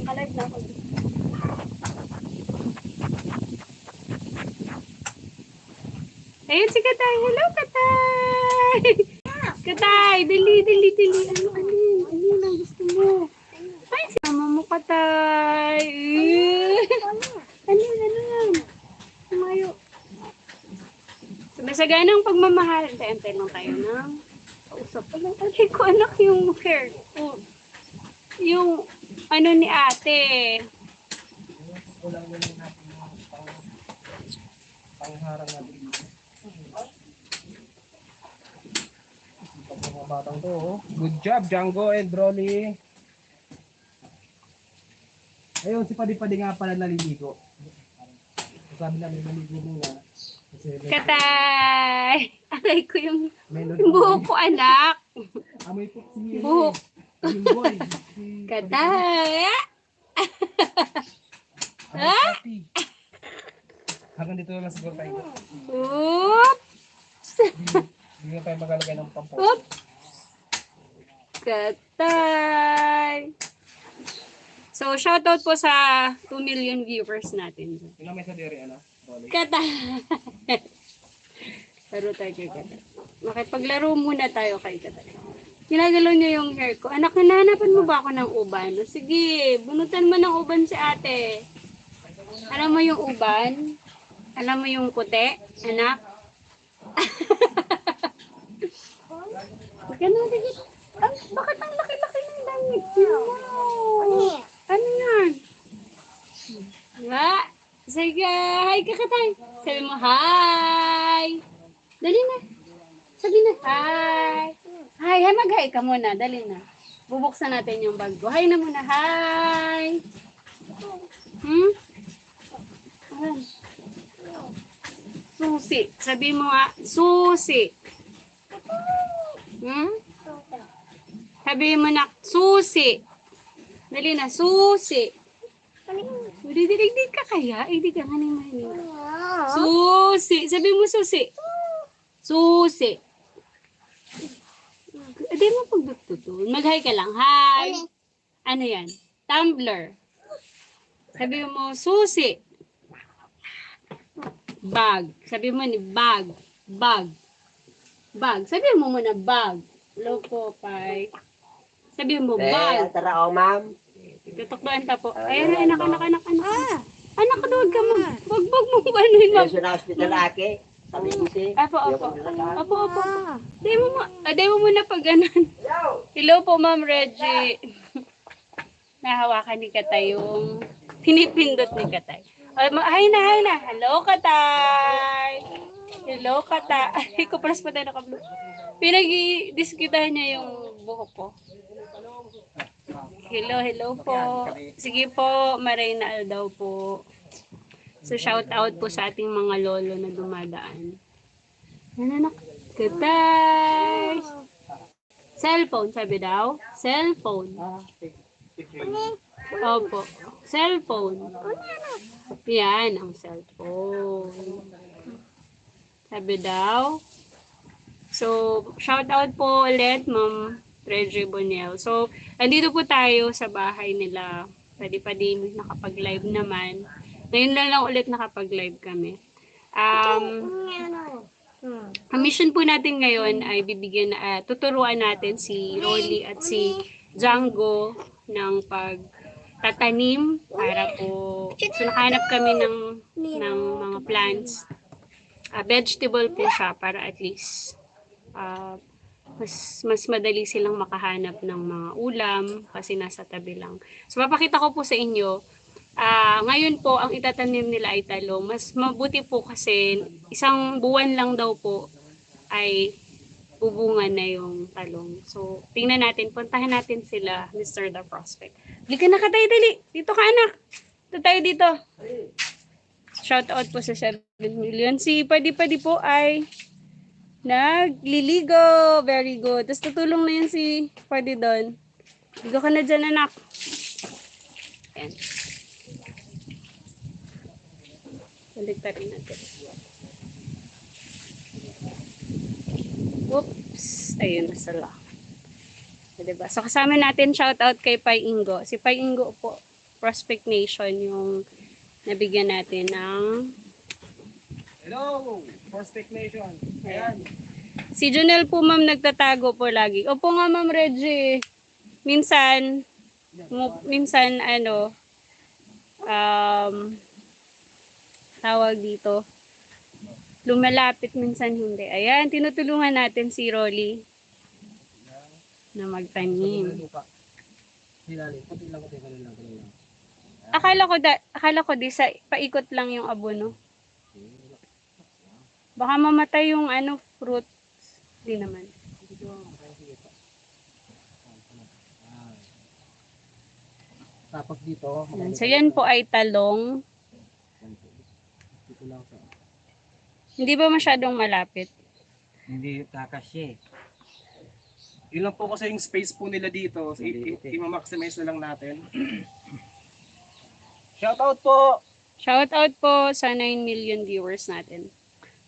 Nakalive na ako. Ayun si Katay. Hello, Katay! Katay, dali. Ano ang gusto mo? Ay, sama mo, Katay. Ano? Tumayo. Masaganang pagmamahal. Antay lang tayo ng kausap pa lang. Alay ko, anak, yung hair. Oh. Yung ano ni ate. Kulang mo lang natin yung pangharang natin. Pag mga batang to, oh. Good job, Django and Rolly. Ayun, si Padi-Padi nga pala naliligo. Sabi namin naligo muna. Katay! Alay ko yung buhok ko, anak. Amoy po si Buhok. yung boy. Katay! Hanggang dito lang siguro tayo. Oops! Hindi na tayo magalagay ng pampo. Oops! Katay! So, shoutout po sa 2 million viewers natin. Sino may sa diri, ano? Rolly. Katay! Laro tayo kay Katay. Makipaglaro muna tayo kay Katay. Ginagalaw niya yung hair ko. Anak, hinahanapan mo ba ako ng uban? Sige, bunutan mo ng uban si ate. Alam mo yung uban? Alam mo yung puti? Anak? Bakit ang laki-laki ng damit? Wow! Ano yan? Ha? Sige, hi ka Katay. Sabi mo, hi! Dali na. Sabi na, hi! Hi, mag-hi ka muna. Dali na. Bubuksan natin yung bag ko. Hi na muna, hi! Ayan. Susi. Sabi mo nga, susi. Sabi mo na, susi. Dali na, susi. Didig ka kaya? Hindi ka maning. Susi. Sabi mo, susi. Susi. Hindi mo pagdututun. Mag-hi ka lang. Hi. Ano yan? Tumbler. Sabi mo, susi. Bag. Sabi mo ni bag. Bag. Bag. Sabi mo muna bag. Loko, pay. Sabi mo bag. Tara, ma'am. Tutukdoan ta po. Ayan, anak. Anak, doon ka mo. Wag mo ano yun, ma'am. Sa hospital ake. Sabi ko si. Opo. Di mo muna pag ganon. Hello po, Ma'am Reggie. Nahawakan ni Katay yung pinipindot ni Katay. Hi na. Hello, Katay. Hello, Katay. Ay, kupras pa tayo nakablo. Pinag-i-diskitahan niya yung buhok ko. Hello po. Sige po, Marina daw po. So, shout out po sa ating mga lolo na dumadaan. Anak, Katay! Cellphone, sabi daw. Cellphone. Opo. Cellphone. Yan, ang cellphone. Sabi daw. So, shout out po ulit, Ma'am Reggie Bonel. So, andito po tayo sa bahay nila. Padi-Padi, nakapag-live naman. Ngayon lang ulit nakapag-live kami. Ang mission po natin ngayon ay tuturuan natin si Rolly at si Django ng pagtatanim para po, so nakahanap kami ng mga plants. Vegetable po siya para at least mas madali silang makahanap ng mga ulam kasi nasa tabi lang. So papakita ko po sa inyo. Ngayon po, ang itatanim nila ay talong. Mas mabuti po kasi isang buwan lang daw po ay bubunga na yung talong. So, tingnan natin, puntahan natin sila, Mr. The Prospect. Halika na Katay, dali. Dito ka anak. Dito tayo dito. Shout out po sa 7 million. Si Padi-Padi po ay nagliligo. Very good. Tapos tutulong na yun si Padi doon. Ligo ka na dyan anak. Ayan. Baliktarin natin. Oops. Ayun, nasala. Diba? So, kasama natin shoutout kay Pai Ingo. Si Pai Ingo po Prospect Nation yung nabigyan natin ng Hello! Prospect Nation. Ayan. si Junel po ma'am nagtatago po lagi. Opo nga ma'am Reggie. Minsan, minsan ano, tawag dito, lumalapit minsan hindi. Ayan, tinutulungan natin si Rolly na magtanim. Hilalim. Kunti lang, kunti lang, kunti lang. Akala ko di sa paikot lang yung abono. Baka mamatay yung ano, fruit. Di naman. Tapos dito, Ayan. So yan po ay talong. dito lang sa Hindi ba masyadong malapit? Hindi kakasya. yun lang po kasi yung space po nila dito. So, i-maximize na lang natin. Shoutout po! Shoutout po sa 9 million viewers natin.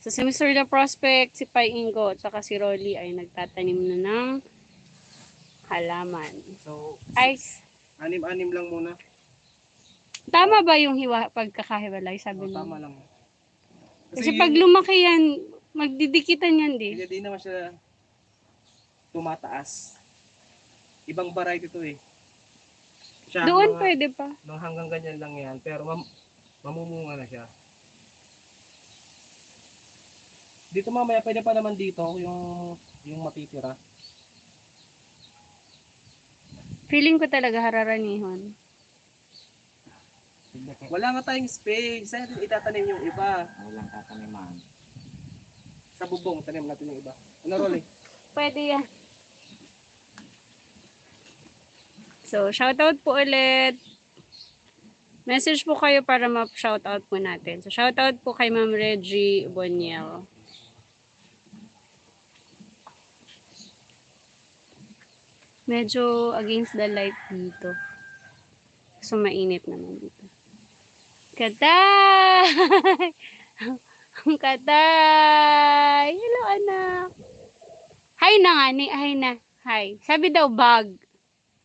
So si Mr. The Prospect, si Pai Ingo, at saka si Rolly ay nagtatanim na ng halaman. So, Ay, anim-anim lang muna. tama ba yung pagkakahiwalay, sabi mo? Tama lang. Kasi pag lumaki yan, magdidikitan yan Hindi naman siya tumataas. Ibang variety to eh. Siya, Doon pwede pa. Nang hanggang ganyan lang yan. Pero mamumunga na siya. Dito mamaya pwede pa naman dito yung matitira. Feeling ko talaga hararanihon. Wala nga tayong space. Saan natin itatanim yung iba? Walang tataniman. Sa bubong, tanim natin yung iba. Ano, Rolly? Pwede yan. So, shoutout po ulit. Message po kayo para ma-shoutout po natin. So, shoutout po kay Ma'am Reggie Boniel. Medyo against the light dito. So, mainit naman dito. Katay! Ang katay! Hello, anak! Hi na nga, hi na. Hi. Sabi daw, bag.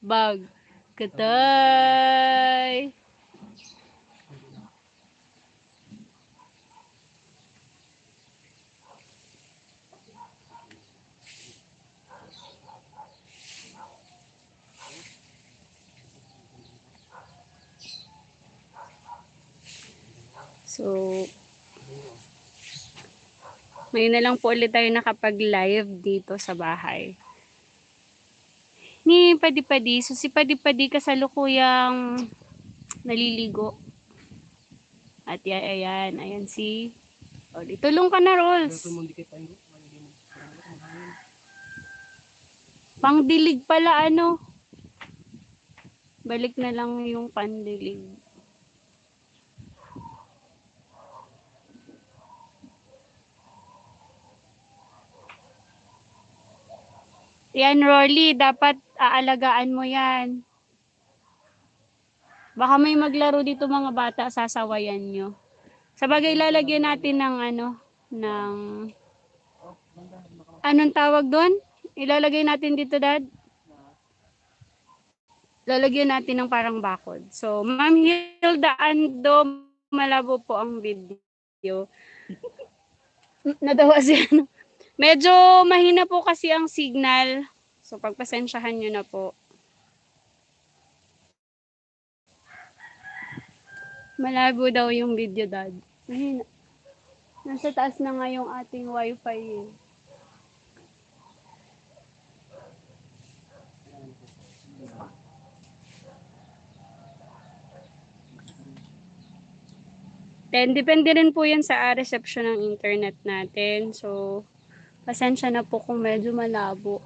Bag. Katay! So, may na lang po ulit tayo nakapag-live dito sa bahay. Ni Padi-Padi. So, si Padi-Padi kasalukuyang naliligo. At yan, ayan si Rolly. Tulong ka na, Rolls. Pangdilig pala, ano. Balik na lang yung pandilig. Yan, Rolly, dapat aalagaan mo yan. Baka may maglaro dito mga bata, sasawayan nyo. Sabagay, lalagyan natin ng anong tawag doon? Ilalagay natin dito, Dad? Lalagyan natin ng parang bakod. So, Ma'am Hilda Ando, malabo po ang video. Nadawa siya. Medyo mahina po kasi ang signal. So, pagpasensyahan nyo na po. Malabo daw yung video, Dad. Mahina. Nasa taas na nga yung ating wifi eh. Then, depende rin po yan sa reception ng internet natin. So, pasensya na po kung medyo malabo.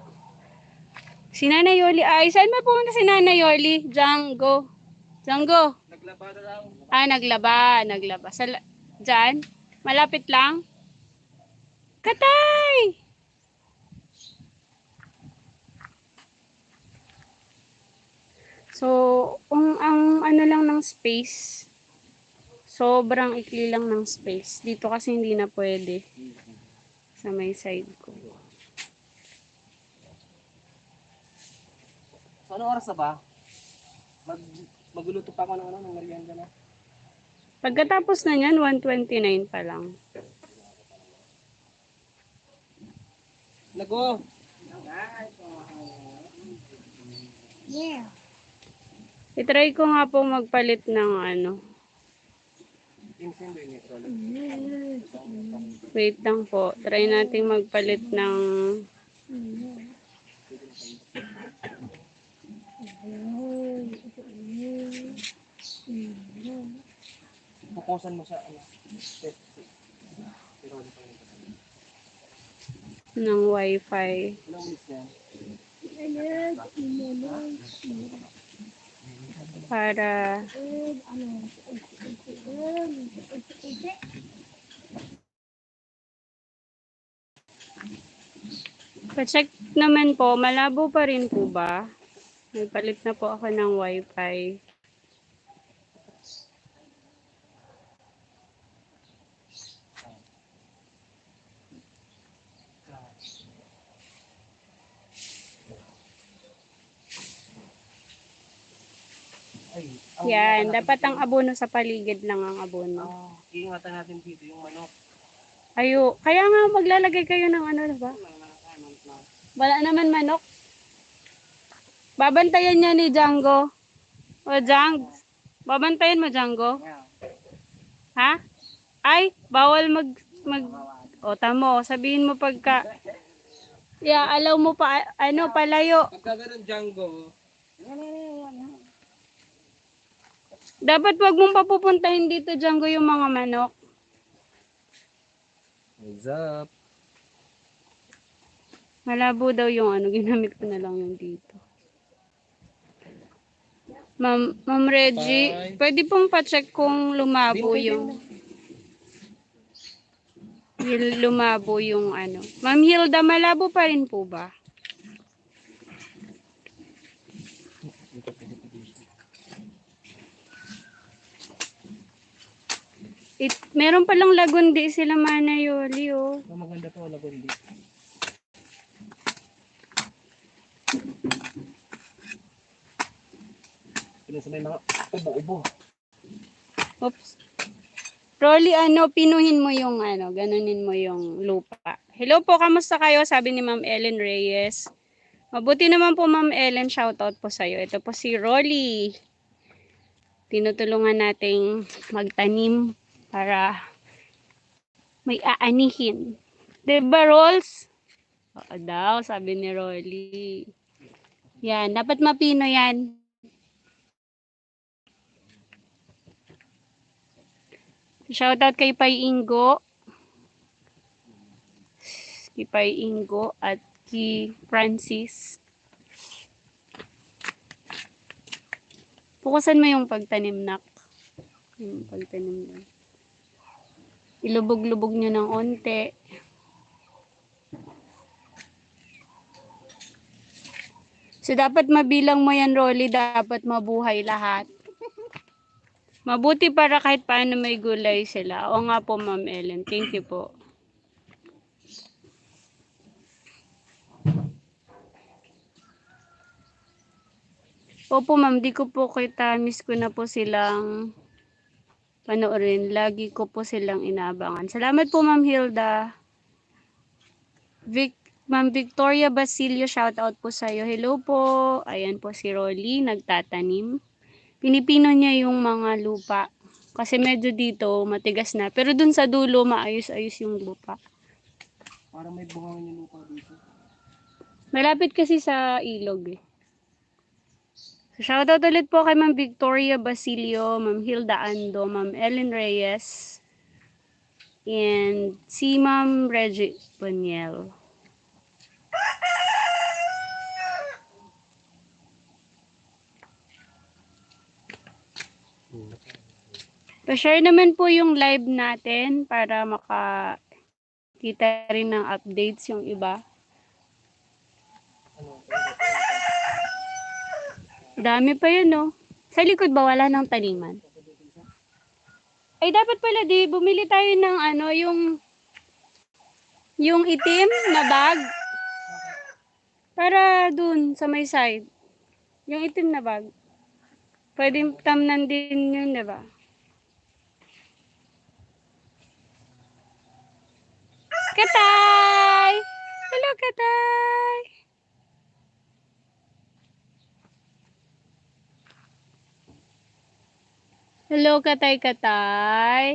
Si Nanay Yoli, ay, saan mapupunta si Nanay Yoli? Django. Django. Naglaba na lang. Naglaba. Diyan? Malapit lang? Katay! So, ang ano lang ng space, sobrang ikli lang ng space. Dito kasi hindi na pwede. Sa may side ko. So, anong oras na ba? Mag, magluluto pa ako ng merienda na. Pagkatapos na yan, 129 pa lang. Nago! I-try ko nga po magpalit ng ano. Insindo yun ito. Wait lang po. Try nating magpalit ng... Bukusan mo sa ano. Test. Pero ano pa yun? ng wifi. Ilang minutes yan? Para... Pa-check naman po, malabo pa rin po ba? Nagpalit na po ako ng wifi. Ay, Yan, dapat ang abono sa paligid lang ang abono. Iingatan natin dito yung manok. Ayo, kaya nga maglalagay kayo ng ano, diba? Wala naman manok. Babantayan niya ni Django. O Djang, babantayan mo Django? Ha? Ay, bawal o tamo, sabihin mo pagka, alaw mo pa, ano, palayo. Pagka ganun Django, Dapat wag mong papupuntahin dito Django yung mga manok. what's up? Malabo daw yung ano, ginamit ko na lang yung dito. Ma'am Reggie, pwede pong pa-check kung lumabo yung ano. Ma'am Hilda, malabo pa rin po ba? Meron palang lagundi sila Manayoli, oh. Maganda to, lagundi. Ito sa may mga ubo-ubo. Oops. Rolly, pinuhin mo yung ganunin mo yung lupa. Hello po, kamusta kayo? Sabi ni Ma'am Ellen Reyes. Mabuti naman po Ma'am Ellen, shoutout po sa'yo. Ito po si Rolly. Tinutulungan nating magtanim para may aanihin. Diba, Rolls? Oo daw, sabi ni Rolly. Yan, dapat mapino yan. Shoutout kay Pai Ingo. Kay Pai Ingo at kay Francis. Pukusan mo yung pagtanim, nak. Yung pagtanim lang. Ilubog-lubog nyo ng onte. So, dapat mabilang mo yan, Rolly. Dapat mabuhay lahat. Mabuti para kahit paano may gulay sila. Oo nga po, Ma'am Ellen. Thank you po. Opo, ma'am. Di ko po kita. Miss ko na po silang panoorin. Lagi ko po silang inaabangan. Salamat po, Ma'am Hilda. Ma'am Victoria Basilio, shout out po sa'yo. Hello po. Ayan po si Rolly, nagtatanim. Pinipino niya yung mga lupa. Kasi medyo dito, matigas na. Pero dun sa dulo, maayos-ayos yung lupa. Parang may bungangin yung lupa dito. Malapit kasi sa ilog eh. So, shoutout ulit po kay Ma'am Victoria Basilio, Ma'am Hilda Ando, Ma'am Ellen Reyes, and si Ma'am Reggie Poniel. Pa-share naman po yung live natin para makakita rin ng updates yung iba. Dami pa yun, no? Sa likod ba wala ng taniman? Ay, dapat pala bumili tayo ng yung itim na bag. Para dun sa may side. Yung itim na bag. Pwedeng tamnan din yun, di ba? Katay! Hello, Katay! Hello, Katay, Katay.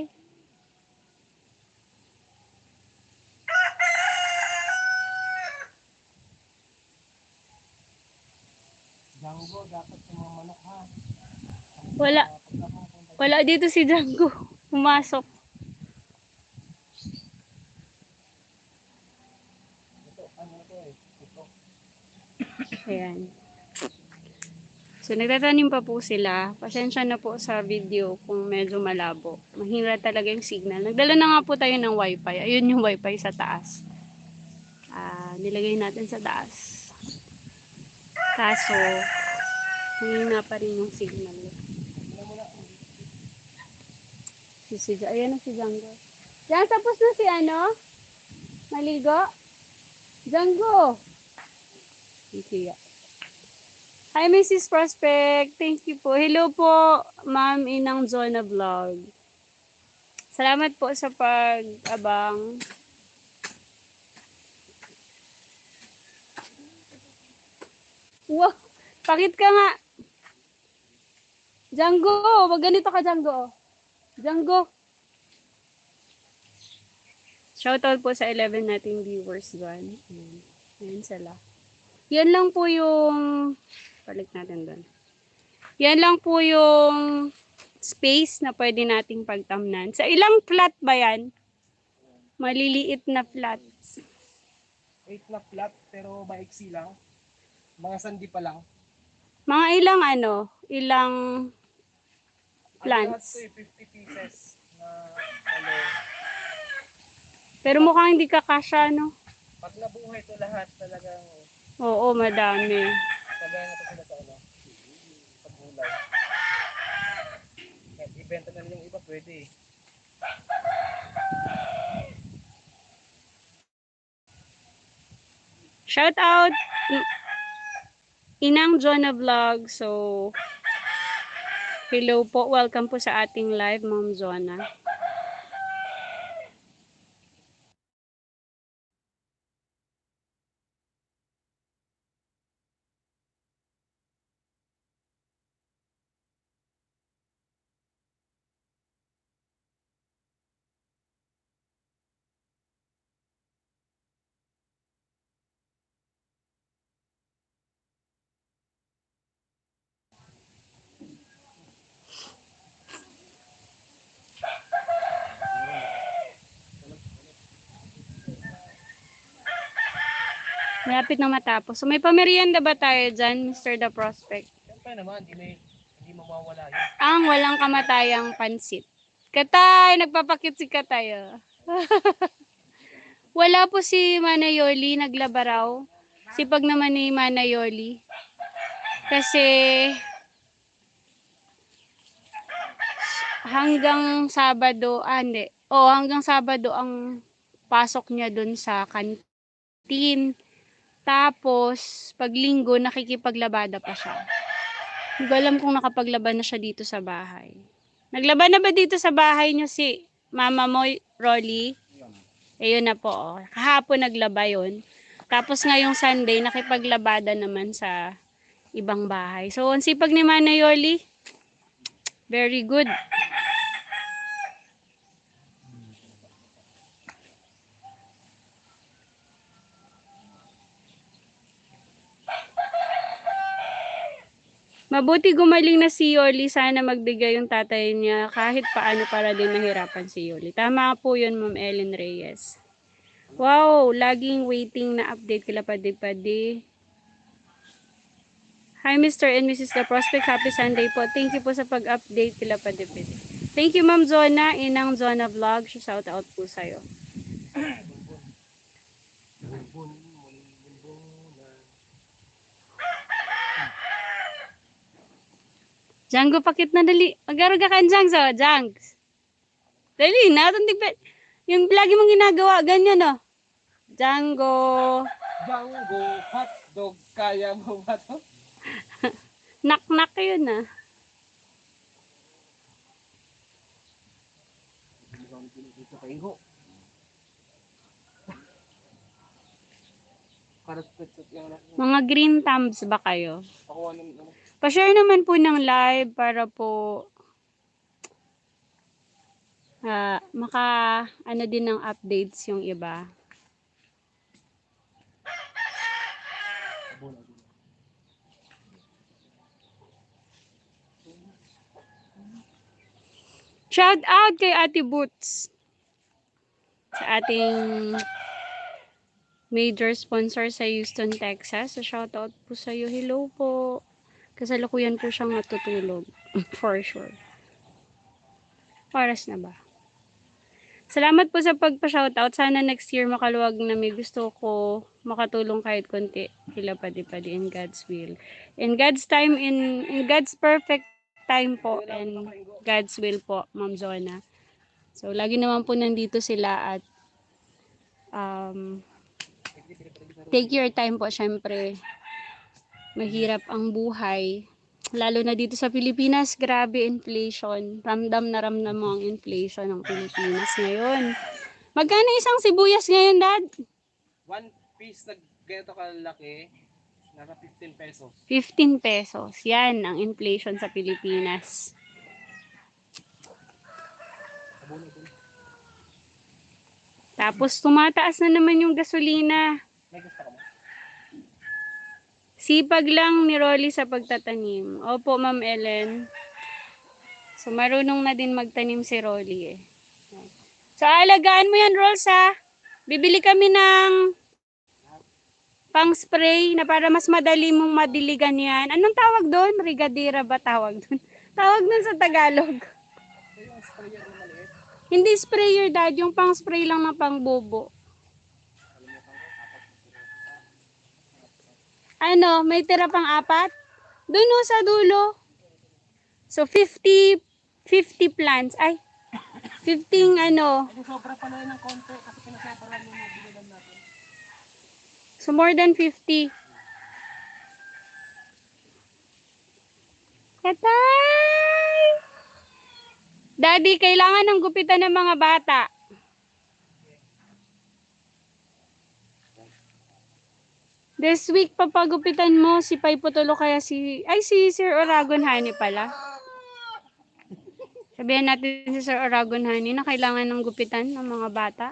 Django, dapat sa mga manok ha. Wala. Wala dito si Django. Pumasok. Ito, ano ito eh. Ito. Ayan. So, nagtatanim pa po sila. Pasensya na po sa video kung medyo malabo. Mahina talaga yung signal. Nagdala na nga po tayo ng wifi. Ayun yung wifi sa taas. Nilagay natin sa taas. Kaso, mahina pa rin yung signal. Ayan na si Django. Diyan, tapos na si ano? Maligo? Django! Siya. Hi, Mrs. Prospect. Thank you po. Hello po, Ma'am Inang Zona Vlog. Salamat po sa pag-abang. Wow! Pakit ka nga! Django! Wag ganito ka, Django. Django! Shoutout po sa 11 nating viewers doon. Ayan sila. Yan lang po yung... Balik natin doon. Yan lang po yung space na pwede nating pagtamnan. Sa ilang flat ba yan? Maliliit na flat. 8 na flat, pero maiksi lang. Mga sandi pa lang. Mga ilang ano? Ilang Ano lahat plants? to eh, 50 pieces na ano. Pero mukhang hindi kakasya, no? Pag nabuhay to lahat, talagang Oo, madami. kagaya na to sila sa ano. Sa gulay. Kahit ibenta na rin yung iba, pwede eh. Shout out Inang Jonah Vlog. So, hello po. Welcome po sa ating live, Ma'am Jonah. Malapit na matapos. So, may pamerienda ba tayo dyan, Mr. The Prospect? Siyempre naman, hindi mawawala yun. Ang walang kamatayang pansit. Katay! Nagpapakit si Katay. Oh. Wala po si Manayoli, naglaba raw. Sipag naman ni Manayoli. Kasi hanggang Sabado, hindi. Hanggang Sabado ang pasok niya dun sa kantin. Tapos, pag Linggo, nakikipaglabada pa siya. Hindi ko alam kung nakapaglaban na siya dito sa bahay. Naglaban na ba dito sa bahay niyo si Mama mo, Rolly? Ayun na po. Oh. Kahapon naglaba yun. Tapos ngayong Sunday, nakipaglabada naman sa ibang bahay. So, ang sipag ni Mana Yoli, very good. Mabuti gumaling na si Yoli. Sana magbigay yung tatay niya kahit paano para din mahirapan si Yoli. Tama po yun, Ma'am Ellen Reyes. Wow, laging waiting na update kila Padi-Padi. Hi, Mr. and Mrs. The Prospect. Happy Sunday po. Thank you po sa pag-update kila Padi-Padi. Thank you, Ma'am Zona. Inang Zona Vlog. Shout out po sa'yo. Django, pakit na dali. Mag-aruga ka dyan, so. Jangs. Dali na. Yung lagi mong ginagawa, ganyan, oh. Django. Django, hotdog, kaya mo ba to? Nak-nak yun, ah. ang pinipito kay Ingo. Para sa yung anak mo. Mga green thumbs ba kayo? Pakuha ng ano. Pa-share naman po ng live para po maka ano din ng updates yung iba. Shout out kay Ate Boots sa ating major sponsor sa Houston, Texas. So shout out po sa iyo. Hello po. Kasalukuyan po siyang natutulog. For sure. Oras na ba? Salamat po sa pagpa-shoutout. Sana next year makaluwag na may gusto ko makatulong kahit konti. Kila padi-padi in God's will. In God's time, in God's perfect time po and God's will po, Ma'am Zona. So, lagi naman po nandito sila at take your time po, syempre. Mahirap ang buhay. Lalo na dito sa Pilipinas, grabe inflation. Ramdam na ramdam mo ang inflation ng Pilipinas ngayon. Magkano isang sibuyas ngayon, Dad? One piece na ganito kalaki, nasa 15 pesos. 15 pesos. Yan ang inflation sa Pilipinas. Tapos tumataas na naman yung gasolina. May gusto ka mo? Sipag lang ni Rolly sa pagtatanim. Opo, Ma'am Ellen. So, marunong na din magtanim si Rolly eh. So, alagaan mo yan, Rolls, ha? Bibili kami ng pang-spray na para mas madali mong madiligan yan. Anong tawag doon? Brigadera ba tawag doon? Tawag doon sa Tagalog. Yung sprayer na maliit. Hindi sprayer, Dad. Yung pang-spray lang na pang-bobo. Ano, may tira pang 4? Doon o sa dulo. So, 50 plants. Ay, 15 ano. Ay, sobra pala yun ng konti kasi pinasobra yung mga binilan natin. So, more than 50. Katay! Daddy, kailangan ng gupitan ng mga bata. This week, papagupitan mo si Pai Putulo kaya si Sir Oragon Honey pala. Sabihan natin si Sir Oragon Honey na kailangan ng gupitan ng mga bata.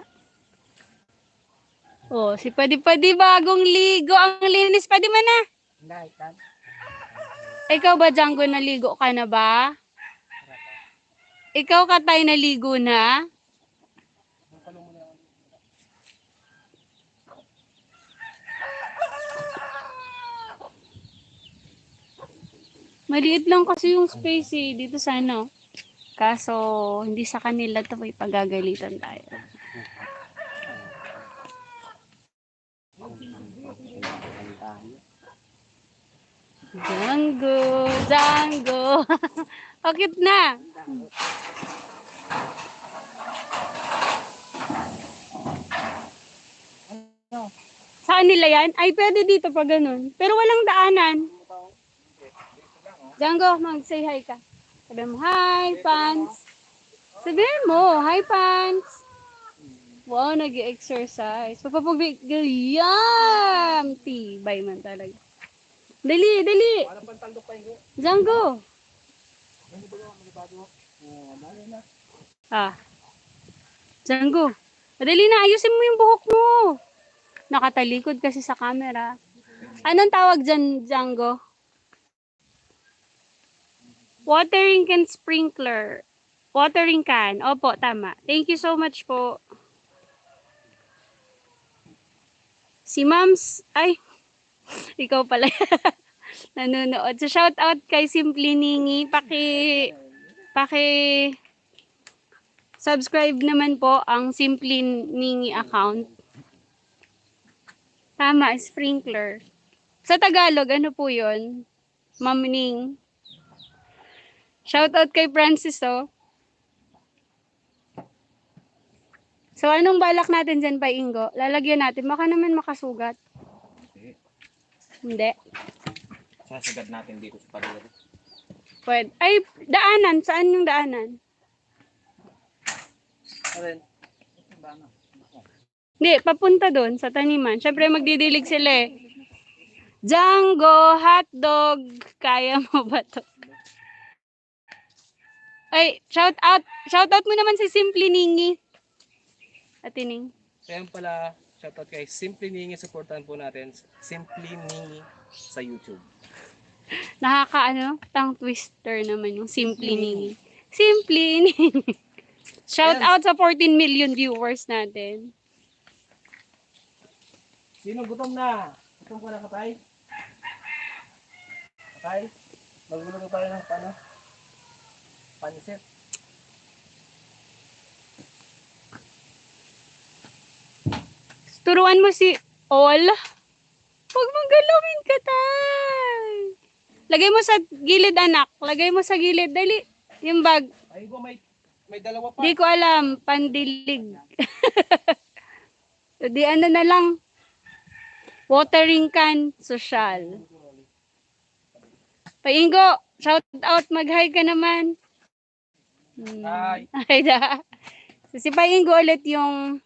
Oh, si Padi-Padi bagong ligo. Ang linis, Padi man na. Ikaw ba, Django, naligo ka na ba? Ikaw, Katay, naligo na? Maliit lang kasi yung space eh, dito sa ano. Kaso, hindi sa kanila to, may pagagalitan tayo. Django. Bakit na? Saan nila yan? Ay, pwede dito pa ganun. Pero walang daanan. Django, mag-say hi ka. Sabi mo, hi, pants. Sabihin mo, hi, pants. Wow, nag-exercise. Papapagigil, yam! Tibay man talaga. Dali, dali. Para pantaldok pa Ingo. Django. Django. Madali na, ayusin mo yung buhok mo. Nakatalikod kasi sa camera. Anong tawag dyan, Django? Watering can sprinkler. Watering can. Opo, tama. Thank you so much po. Si Mams, ay, ikaw pala. Nanonood. So, shout out kay Simply Ningi. Subscribe naman po ang Simply Ningi account. Tama, sprinkler. Sa Tagalog, ano po yun? Ma'am Ning. Shout out kay Francis, oh. So, anong balak natin dyan pa, Ingo? Lalagyan natin. Baka naman makasugat. Hindi. Sasagad natin dito sa paligid. Pwede. Ay, daanan. Saan yung daanan? Aren. Hindi, papunta doon sa taniman. Siyempre magdidilig sila eh. Django, hotdog, kaya mo ba to? Ay, shout out. Shout out mo naman si Simply Ningi. Ate Ning. Kaya pala, shoutout kay Simply Ningi. Supportan po natin Simply Ningi sa YouTube. Tongue twister naman yung Simply Ningi. Simply Ningi. Shout out sa 14 million viewers natin. Sino gutom na? Gutom ka na, Katay? Katay? Magluluto tayo ng pansit. Turuan mo si Ol. Huwag mong galawin ka, tay. Lagay mo sa gilid, anak. Lagay mo sa gilid. Dali. Yung bag. Ay, may dalawa pa. Di ko alam. Pandilig. Di ano na lang. Watering can. Social. Paingo. Shout out. Mag-hi ka naman. Hi. Hi da. So, si Paingo ulit yung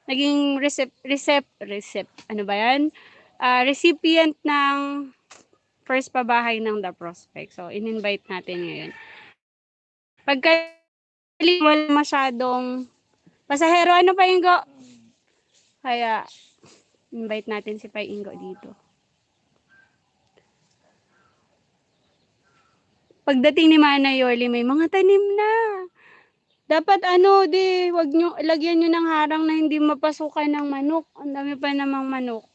naging ano ba yan? Recipient ng first pabahay ng The Prospect. So, in-invite natin ngayon. Pagka wala masyadong pasahero, ano Paingo? Kaya, invite natin si Paingo dito. Pagdating ni Mana Yoli, may mga tanim na. Dapat wag nyo, lagyan nyo ng harang na hindi mapasukan ng manok. Ang dami pa namang manok.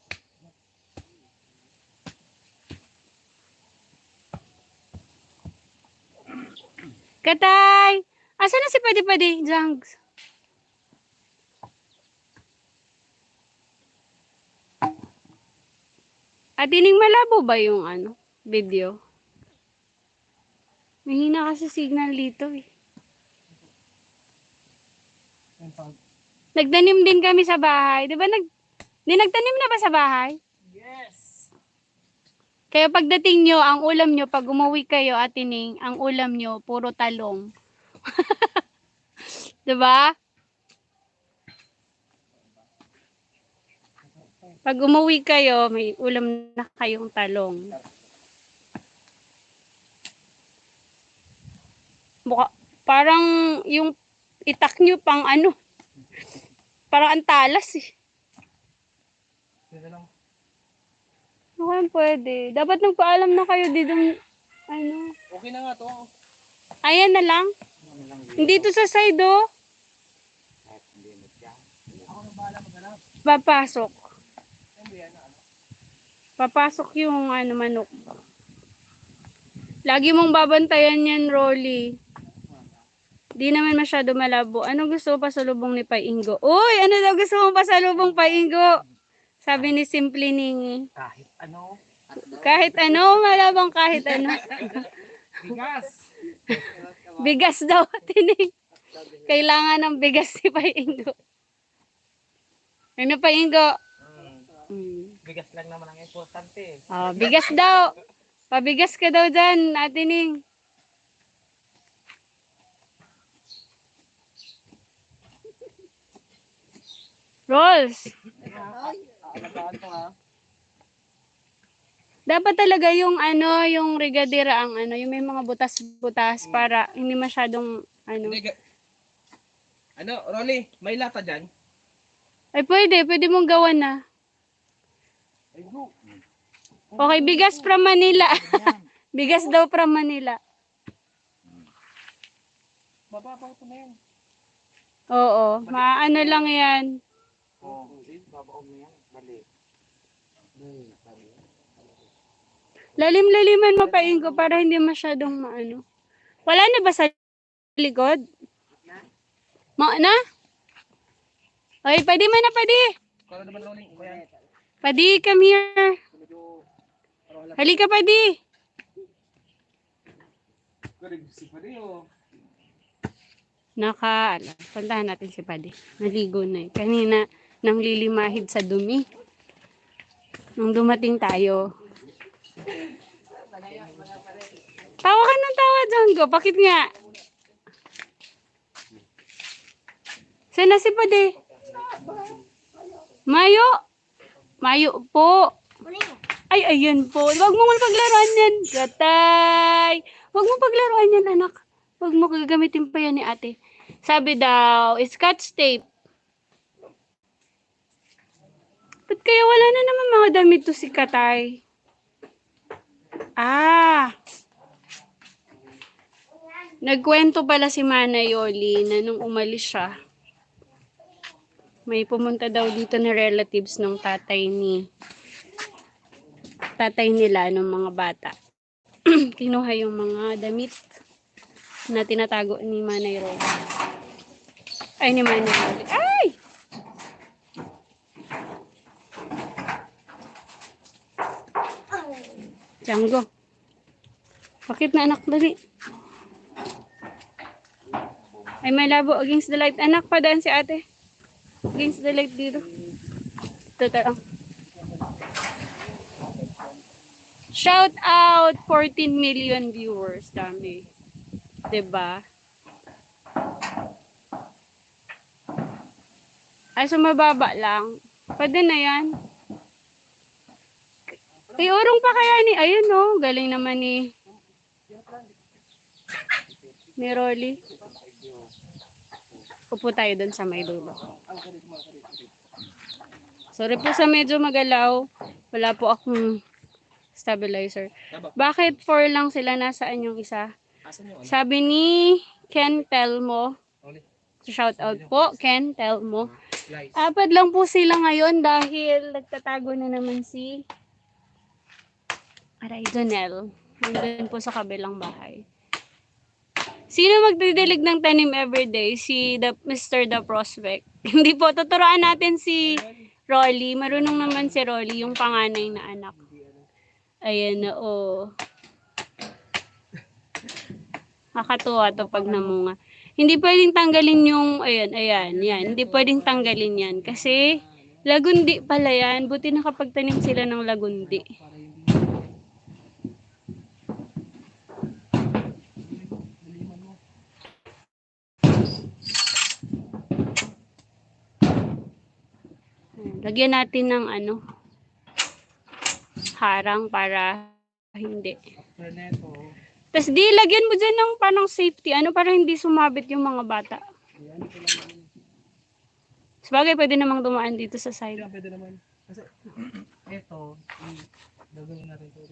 Katay! Asa na si Padi-Padi, Jangs? Atining malabo ba yung video? Mahina kasi signal dito eh. Nagtanim din kami sa bahay. Di ba nagtanim na ba sa bahay? Yes. Kaya pagdating nyo, ang ulam nyo, pag umuwi kayo, Atining, ang ulam nyo, puro talong. Di ba? Pag umuwi kayo, may ulam na kayong talong. Parang yung itak nyo pang parang antalas eh. Dito lang. Mukhang pwede. Dapat nagpaalam na kayo dito. Okay na nga to. Ayan na lang. Dito sa side oh. Ako na bahala maghanap. Papasok. Ano yan? Papasok yung manok. Lagi mong babantayan yan, Rolly. Di naman masyado malabo. Ano gusto mo pasalubong ni Paingo? Uy, ano daw gusto mo pasalubong Paingo? Sabi ni Simply Ningi. Kahit ano. Kahit ano, malabang kahit ano. Bigas. Bigas daw, Tining. Kailangan ng bigas si Paingo. Ano Paingo? Bigas lang naman ang importante. Oh, bigas daw. Pabigas ka daw dyan, Atining. Rolls. Alagaan to ha. Dapat talaga yung yung regadera ang yung may mga butas-butas para hindi masyadong Rolly, may lata dyan? Ay pwede mong gawan na. Ay, go. Okay, bigas from Manila. Bigas daw from Manila. Mababaw to na yan. Oo, maano lang yan. Babaw mo yan. Mali. Lalim-laliman mo Paingo para hindi masyadong maano. Wala na ba sa likod? Na? Ay, pwede man na, pwede. Kala naman Rolly. Pwede, come here. Halika, pwede. Si Padi oh. Puntahan natin si Padi. Naligo na eh. Kanina, nang lilimahid sa dumi. Nung dumating tayo. Tawa ka ng tawa, Django. Bakit nga? Sana si Pade. Mayo. Mayo po. Ay, ayun po. Huwag mo paglaruan yan. Gatay. Huwag mo paglaruan yan, anak. Huwag mo gagamitin pa yan ni ate. Sabi daw, scotch tape. Ba't kaya wala na naman mga damit to si Katay? Ah. Nagkwento pala si Mana Yoli na nung umalis siya, may pumunta daw dito na relatives ng tatay nila ng mga bata. Kinuha yung mga damit na tinatago ni Manay Yoli. Ay, ni Manay Yoli. Ay! Django. Bakit na anak dali? Ay, may labo against the light. Anak, padaan si ate. Against the light dito. Ito. Shout out 14 million viewers. Dami. Diba? Ay, so mababa lang. Pwede na yan. Ay, urong pa kaya ni, ayun no, galing naman ni Rolly. Upo tayo dun sa may dulo. Sorry po sa medyo magalaw. Wala po akong stabilizer. Bakit 4 lang sila? Nasaan yung isa? Sabi ni Ken Telmo. Shout out po, Ken Telmo. 4 lang po sila ngayon dahil nagtatago na naman si Aray Jonel. Nandun po sa kabilang bahay. Sino magdidilig ng tanim everyday? Si Mr. The Prospect. Hindi po, tuturuan natin si Rolly. Marunong naman si Rolly, yung panganay na anak. Ayan na, oh. Nakatuwa to pag namunga. Hindi pwedeng tanggalin yung, ayan. Hindi pwedeng tanggalin yan. Kasi, lagundi pala yan. Buti nakapagtanim sila ng lagundi. Lagyan natin ng harang para hindi. Tapos lagyan mo dyan ng panang safety, para hindi sumabit yung mga bata. Sabagay, pwede namang dumaan dito sa side. Pwede naman. Kasi, ito, gagawin natin ito.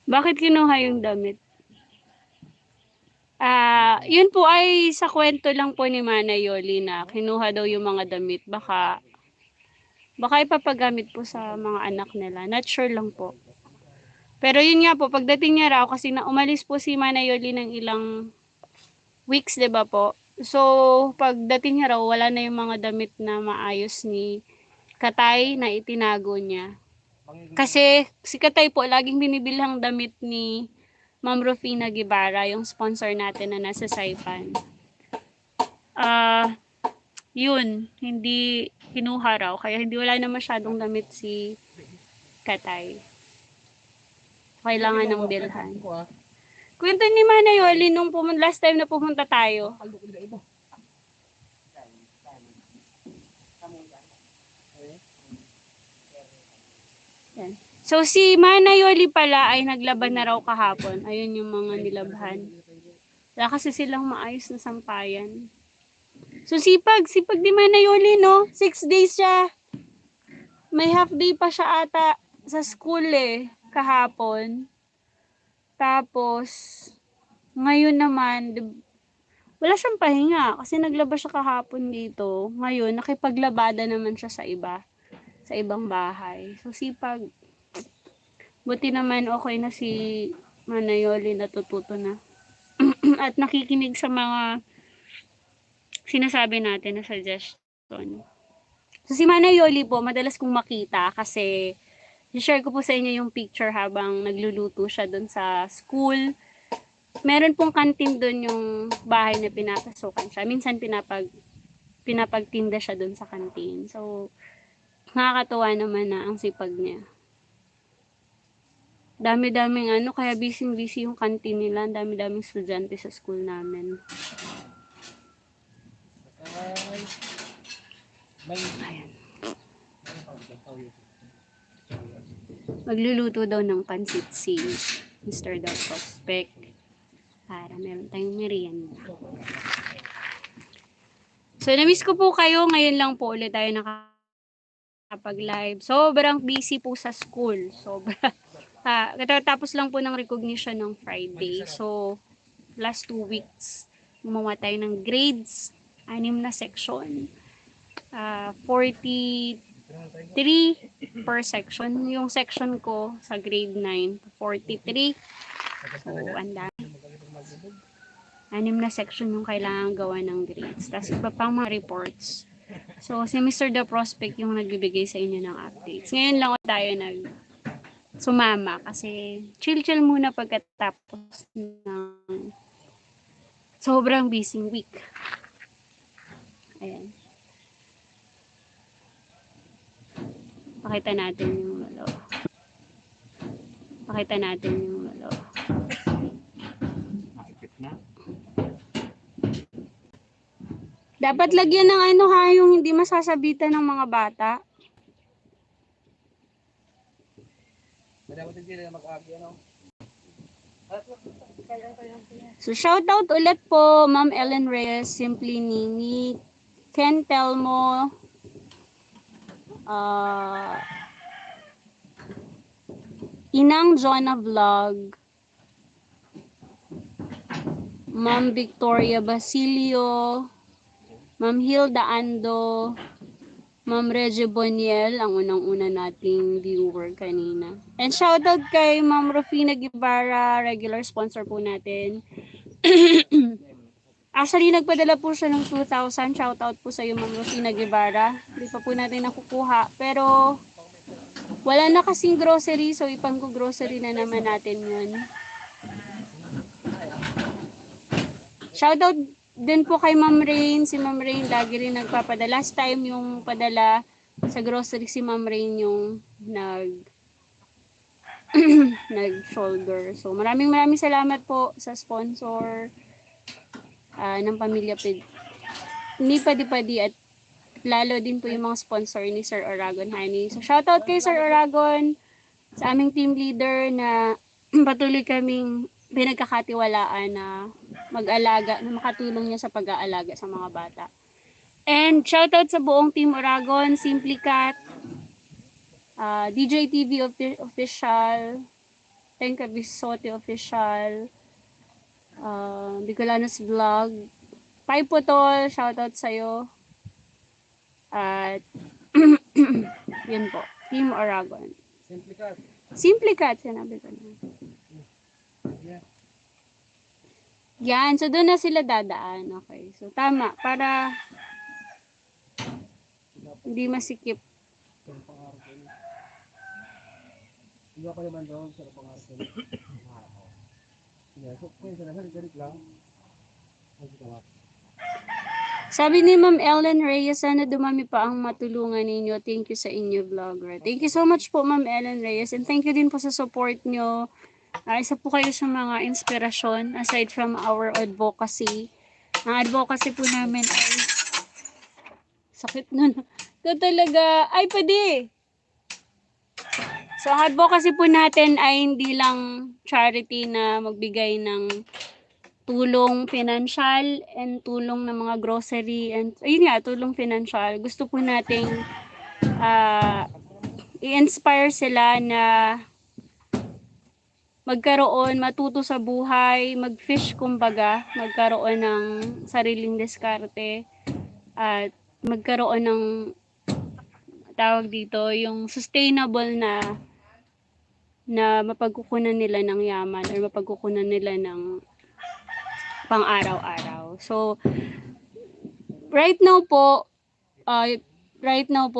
Bakit kinuha yung damit? Yun po ay sa kwento lang po ni Mana Yoli na kinuha daw yung mga damit. Baka ipapagamit po sa mga anak nila. Not sure lang po. Pero yun nga po, pagdating niya raw, kasi umalis po si Mana Yoli ng ilang weeks, diba po? So, pagdating niya raw, wala na yung mga damit na maayos ni Katay na itinago niya. Kasi si Katay po, laging binibilhang damit ni Ma'am Rufina Guevara, yung sponsor natin na nasa Saipan. Yun, hindi kinuha raw. Kaya wala na masyadong damit si Katay. Kailangan ng bilhan. Kwento ni Mana Yoli nung last time na pumunta tayo. Yan. So, si Mana Yoli pala ay naglaban na raw kahapon. Ayun yung mga nilabhan. Wala kasi silang maayos na sampayan. So, sipag ni Mana Yoli, no? 6 days siya. May half day pa siya ata sa school kahapon. Tapos, ngayon naman, wala siyang pahinga kasi naglaba siya kahapon dito. Ngayon, nakipaglabada naman siya sa ibang bahay. So, sipag. Buti naman okay na si Mana Yoli, natututo na. At nakikinig sa mga sinasabi natin na suggestion. So, si Mana Yoli po, madalas kong makita kasi i-share ko po sa inyo yung picture habang nagluluto siya doon sa school. Meron pong kantin doon yung bahay na pinapasukan siya. Minsan pinapagtinda siya doon sa kantin. So, nakakatuwa naman na ang sipag niya. Dami-daming ano, kaya busy-busy yung canteen nila. Ang dami-daming estudyante sa school namin. Ay, may Ayan. Magluluto daw ng pansit si Mr. The Prospect para meron tayong merienda. So, na-miss ko po kayo. Ngayon lang po ulit tayo nakapag-live. Sobrang busy po sa school. Sobrang. Katatapos lang po ng recognition ng Friday. So, last 2 weeks, gumawa tayo ng grades. 6 na section. 43 per section. Yung section ko sa grade 9, 43. So, ang dami. 6 na section yung kailangan gawa ng grades. Tapos iba pang mga reports. So, si Mr. The Prospect yung nagbibigay sa inyo ng updates. Ngayon lang tayo sumama kasi chill-chill muna pagkatapos ng sobrang busy week. Ayan. Pakita natin yung Dapat lagyan ng ano ha, yung hindi masasabitan ng mga bata. dapat hindi na mag-agi, ano? So, shoutout ulit po, Ma'am Ellen Reyes, Simply Nini, Ken Telmo, Inang Jonah Vlog, Ma'am Victoria Basilio, Ma'am Hilda Ando, Ma'am Reggie Boniel, ang unang-una nating viewer kanina. And shoutout kay Ma'am Rufina Guevara, regular sponsor po natin. Actually, nagpadala po siya ng 2,000. Shoutout po sa iyo, Ma'am Rufina Guevara. Hindi pa po natin nakukuha. Pero, wala na kasing grocery, so ipang-grocery na naman natin yun. Shoutout din po kay Ma'am Rain. Si Ma'am Rain lagi rin nagpapadala. Last time yung padala sa grocery si Ma'am Rain yung nag-shoulder. So maraming salamat po sa sponsor ng Pamilya ni Padi at lalo din po yung mga sponsor ni Sir Oragon Honey. So shoutout kay Sir Oragon, sa aming team leader na patuloy kaming pinagkakatiwalaan na mag-alaga, na makatulong niya sa pag-aalaga sa mga bata. And shoutout sa buong Team Oragon, Simply Cat, DJ TV Official, Tenka Bisote Official, Bicolanos Vlog, Pai Putol, shoutout sa'yo. At yun po, Team Oragon. Simply Cat, sinabi ko na. Yan, so doon na sila dadaan. Okay, so tama, para hindi masikip. Hindi ako naman doon sa pangarap ko. So, kung sa nasa galit lang, Sabi ni Ma'am Ellen Reyes, sana dumami pa ang matulungan ninyo. Thank you sa inyo, vlogger. Thank you so much po, Ma'am Ellen Reyes. And thank you din po sa support nyo. Isa po kayo sa mga inspirasyon aside from our advocacy. Ang advocacy po namin ay sakit nun. Ito talaga, ay pwede. So ang advocacy po natin ay hindi lang charity na magbigay ng tulong financial and tulong ng mga grocery and ayun nga, tulong financial. Gusto po nating i-inspire sila na matuto sa buhay, mag-fish kumbaga, magkaroon ng sariling diskarte at magkaroon ng tawag dito, yung sustainable na mapagkukunan nila ng yaman or mapagkukunan nila ng pang araw-araw. So, right now po,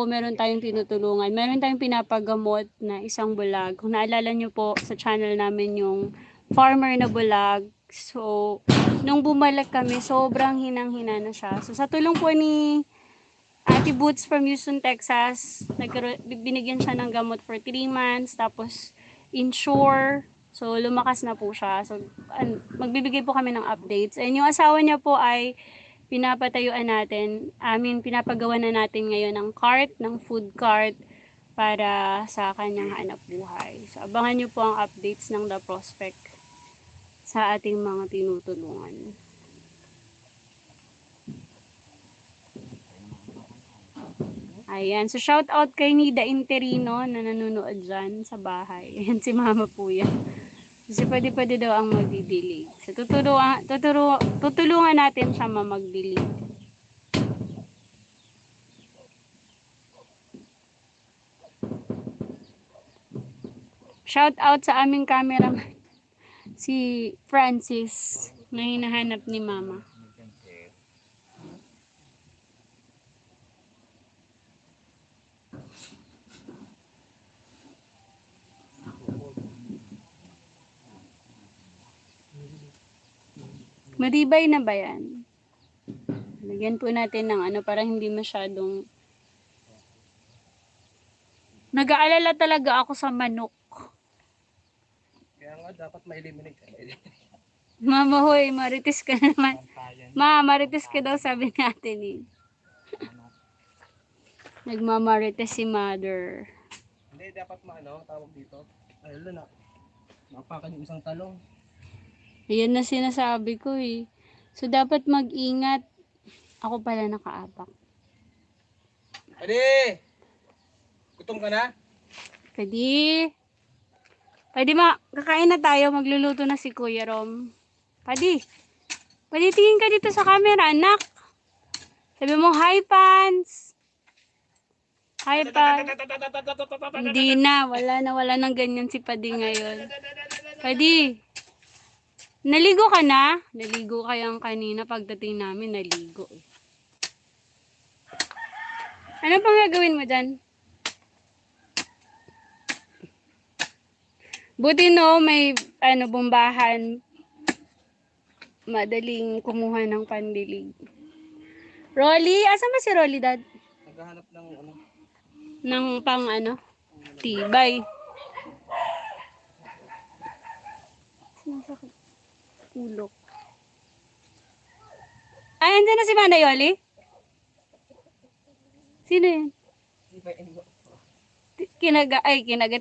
meron tayong tinutulungan. Meron tayong pinapagamot na isang bulag. Kung naalala nyo po sa channel namin yung farmer na bulag. So, nung bumalik kami, sobrang hinang-hina na siya. So, sa tulong po ni Ate Boots from Houston, Texas, binigyan siya ng gamot for 3 months. Tapos, insure. So, lumakas na po siya. So, magbibigay po kami ng updates. And yung asawa niya po ay pinapatayuan natin. Pinapagawa na natin ngayon ng cart, ng food cart para sa kanyang hanap buhay. So, abangan niyo po ang updates ng The Prospect sa ating mga tinutulungan. Ayan. So, shout out kay Nida Interino na nanonood dyan sa bahay. Ayan, si mama po yan. Kasi pwede daw ang magdidilig. So, tutulungan natin siya magdilig. Shout out sa aming cameraman, si Francis, na hinahanap ni mama. Maribay na ba yan? Lagyan po natin ng para hindi masyadong... Nag-aalala talaga ako sa manok. Kaya nga dapat ma-eliminate ka. Mama hoy, marites ka naman. Ma, marites ka daw sabi natin eh. Nagmamarites si mother. Hindi, dapat tawag dito. Ayun na. Mapakan yung isang talong. Ayan na sinasabi ko eh. So, dapat mag-ingat. Ako pala nakaapak. Pwede! Gutom ka na? Pwede. Kakain na tayo. Magluluto na si Kuya Rom. Pwede. Pwede tingin ka dito sa camera, anak. Sabi mo, hi, Pants. Hi, Pants. Hindi na. Wala nang ganyan si Padi ngayon. Padi. Naligo ka na? Naligo kayang kanina pagdating namin, naligo. Ano pang gagawin mo dyan? Buti no, may bombahan. Madaling kumuha ng pandilig. Rolly? Asan ba si Rolly, Dad? Naghahanap ng Ng pang tibay. Sinasakit. Ulok. Ay, andyan na si Manday Yoli? Sino yun?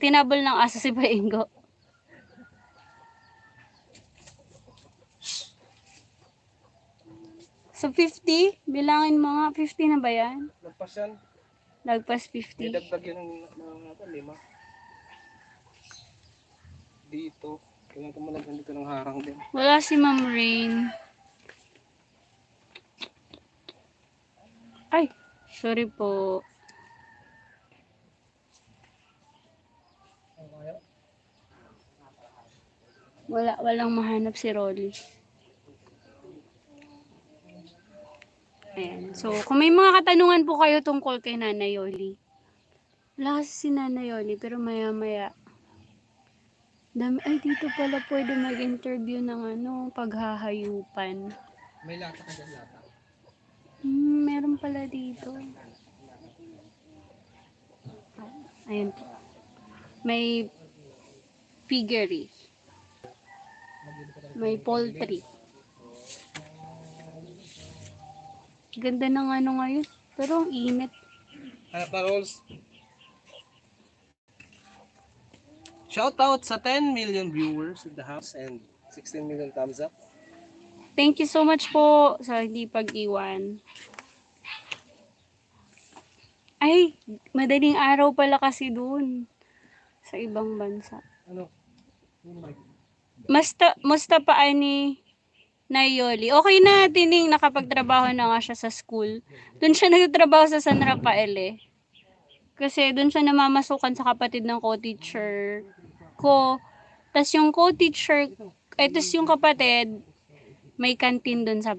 Tinabol ng aso si Paingo. So, 50? Bilangin mo nga, 50 na ba yan? Lagpas yan. Lagpas May 50. dagdag yun ng 5. Dito. Kaya tumalagyan dito ng harang din. Wala si Ma'am Rain. Ay, sorry po. Walang mahanap si Rolly. Ayan. So, kung may mga katanungan po kayo tungkol kay Nanay Yoli. Wala kasi si Nanay Yoli, pero maya-maya. Ay, dito pala pwede mag-interview ng paghahayupan. May lata ka dyan, lata. Meron pala dito. Ayan po. May piggery. May poultry. Ganda ng ngayon. Pero ang init. Hanap na rolls. Shout out sa 10 million viewers in the house and 16 million thumbs up. Thank you so much po sa hindi pag-iwan. Ay, madaling araw pala kasi dun. Sa ibang bansa. Ano? Musta pa ni Nayoli? Okay na, tining nakapagtrabaho na nga siya sa school. Doon siya nagtatrabaho sa San Rafael eh. Kasi doon siya namamasukan sa kapatid ng co-teacher ko. Tapos yung co-teacher, tapos yung kapatid, may canteen doon sa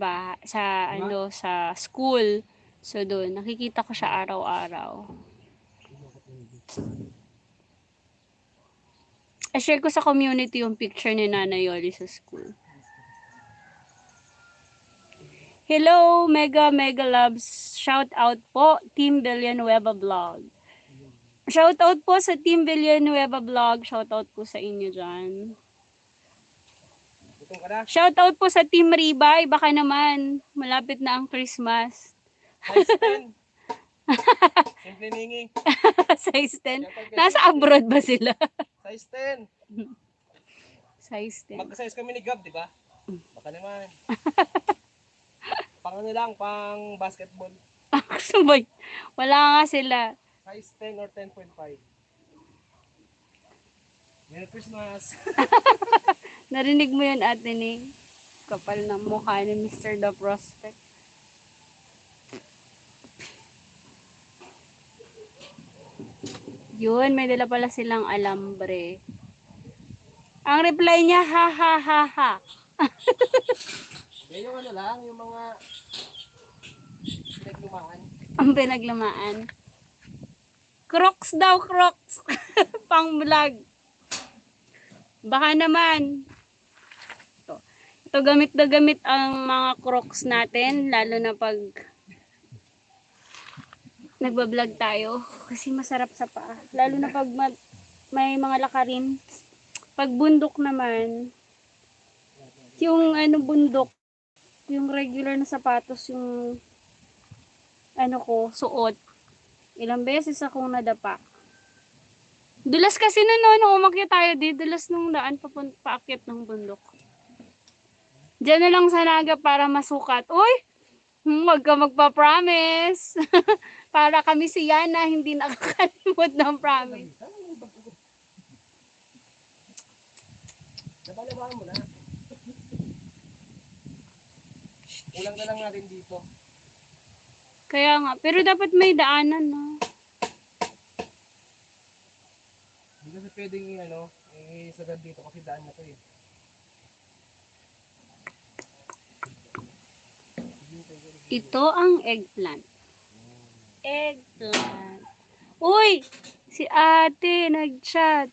sa school. So doon, nakikita ko siya araw-araw. I-share ko sa community yung picture ni Nanay Yoli sa school. Hello, mega loves. Shout out po, Team Villanueva Vlog. Shoutout po sa Team Villanueva Vlog. Shoutout po sa inyo dyan. Gutom ka na? Shoutout po sa Team Ribay. Baka naman, malapit na ang Christmas. Size 10. Simple ningi. Size 10. Nasa abroad ba sila? Size 10. Size 10. Magka-size kami ni Gab, di ba? Baka naman. Pang ano lang, pang basketball. Subay. Wala nga sila. Size 10 or 10.5. Merry Christmas! Narinig mo yun, ate ni? Kapal ng mukha ni Mr. The Prospect. Yun, may dala pala silang alambre. Ang reply niya, ha ha ha ha. Yan yung ano lang, yung mga pinaglumaan. Ang pinaglamaan. Crocs daw, Crocs. Pang vlog. Baka naman. Ito gamit na gamit ang mga Crocs natin, lalo na pag nagbablog tayo. Kasi masarap sa paa. Lalo na pag may mga lakarin. Pag bundok naman, yung ano bundok, yung regular na sapatos, yung ano ko, suot. Ilang beses akong nadapa. Dulas kasi nung umakyat tayo dito, dulas nung daan paakyat ng bundok. Diyan na lang sa Naga para masukat. Uy, huwag ka magpa-promise. Para kami si Yana, hindi nakakalimot ng promise. Nabaliwaan mo na. Ulang na lang natin dito. Kaya nga, pero dapat may daanan, no? Hindi kasi pwedeng ano, isagad dito kasi daan na to eh. Ito ang eggplant. Eggplant. Uy! Si ate nag-chat.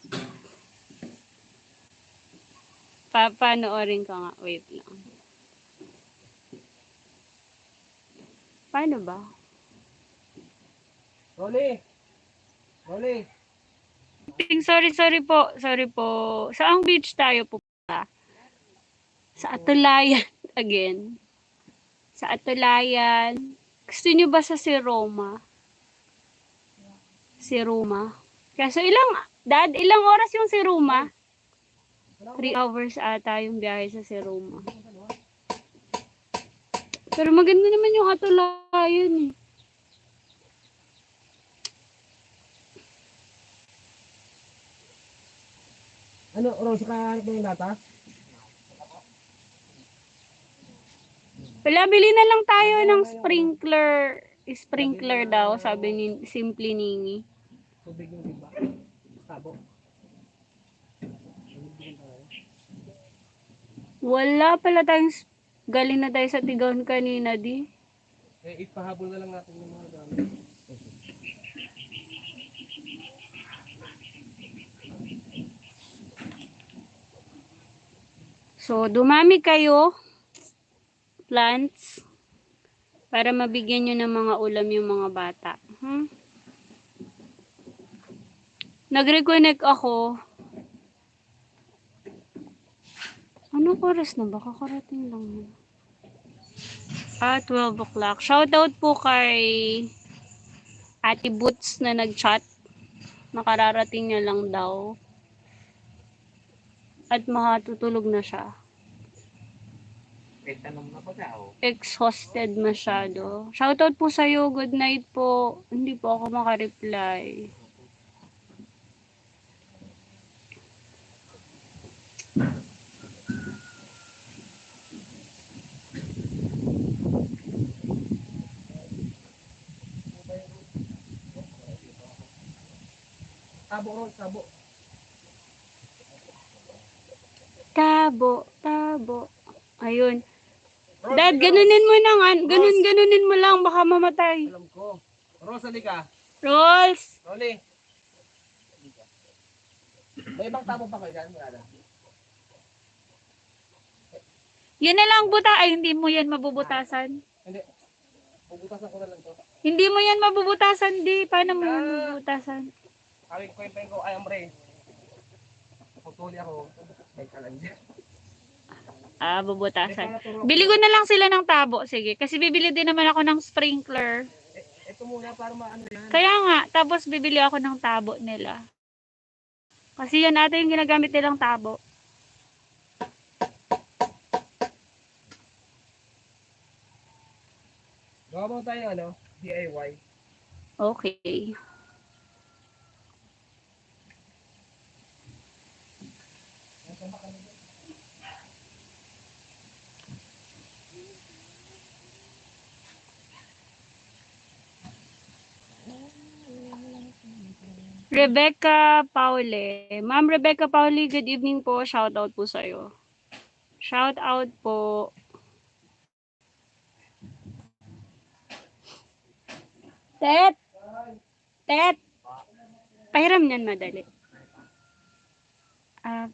Papanoorin ka nga. Wait lang. Paano ba? Rolly! Rolly! Sorry po. Sorry po. Saang beach tayo pupunta? Sa Atulayan again. Sa Atulayan. Gusto nyo ba sa si Roma? Si Roma. Kaso ilang oras yung si Roma? 3 hours ata yung biyahe sa si Roma. Pero maganda naman yung Atulayan eh. Ano, Rose, kahanap mo yung data? Wala, bili na lang tayo ng sprinkler. Sprinkler daw, sabi ni Simply Ningi. Tubig yung diba? Tabo. Wala pala tayong galing na tayo sa Tigaon kanina, di. Ipahabol na lang natin yung mga gamit. So, dumami kayo, plants, para mabigyan nyo ng mga ulam yung mga bata. Nag-reconnect ako. Anong oras na ba? Kakarating lang yun. 12 o'clock. Shoutout po kay Ate Boots na nag-chat. Nakararating niya lang daw. At makatutulog na siya. Exhausted masyado. Shoutout po sa'yo. Good night po. Hindi po ako makareply. Tabo, Rose, tabo. Tabo. Ayun. Dad, ganunin mo na nga. Ganunin mo lang. Baka mamatay. Alam ko. Rose, halika. Rolls! Rolly. May ibang tabo pa kayo dyan? Wala na. Yan na lang buta. Ay, hindi mo yan mabubutasan. Hindi. Puputasan ko na lang to. Hindi mo yan mabubutasan, di. Paano mo yan mabubutasan? Kawin ko yung ko, ay amre. Putuli ako. Ay kalan dyan. Bubutasan. Bili ko na lang sila ng tabo. Sige. Kasi bibili din naman ako ng sprinkler. Ito muna para maano yan. Kaya nga, tapos bibili ako ng tabo nila. Kasi yan ata yung ginagamit nilang tabo. Gawa mo tayo ano, DIY. Okay. Rebecca Paule. Ma'am Rebecca Paule, good evening po. Shout out po sa'yo. Shout out po. Tet! Tet! Pahiram niyan madali.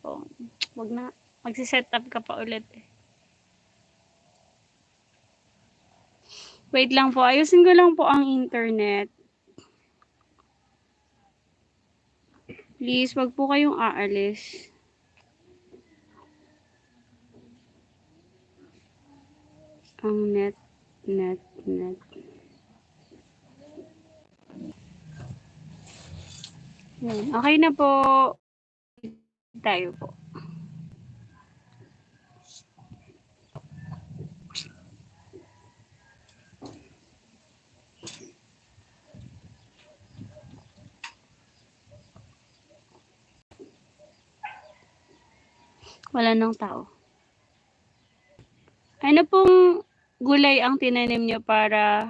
Po. Wag na. Magsiset up ka pa ulit eh. Wait lang po. Ayusin ko lang po ang internet. Please, wag po kayong aalis. Ang net. Yan. Okay na po. Tayo po. Wala nang tao. Ano pong gulay ang tinanim nyo para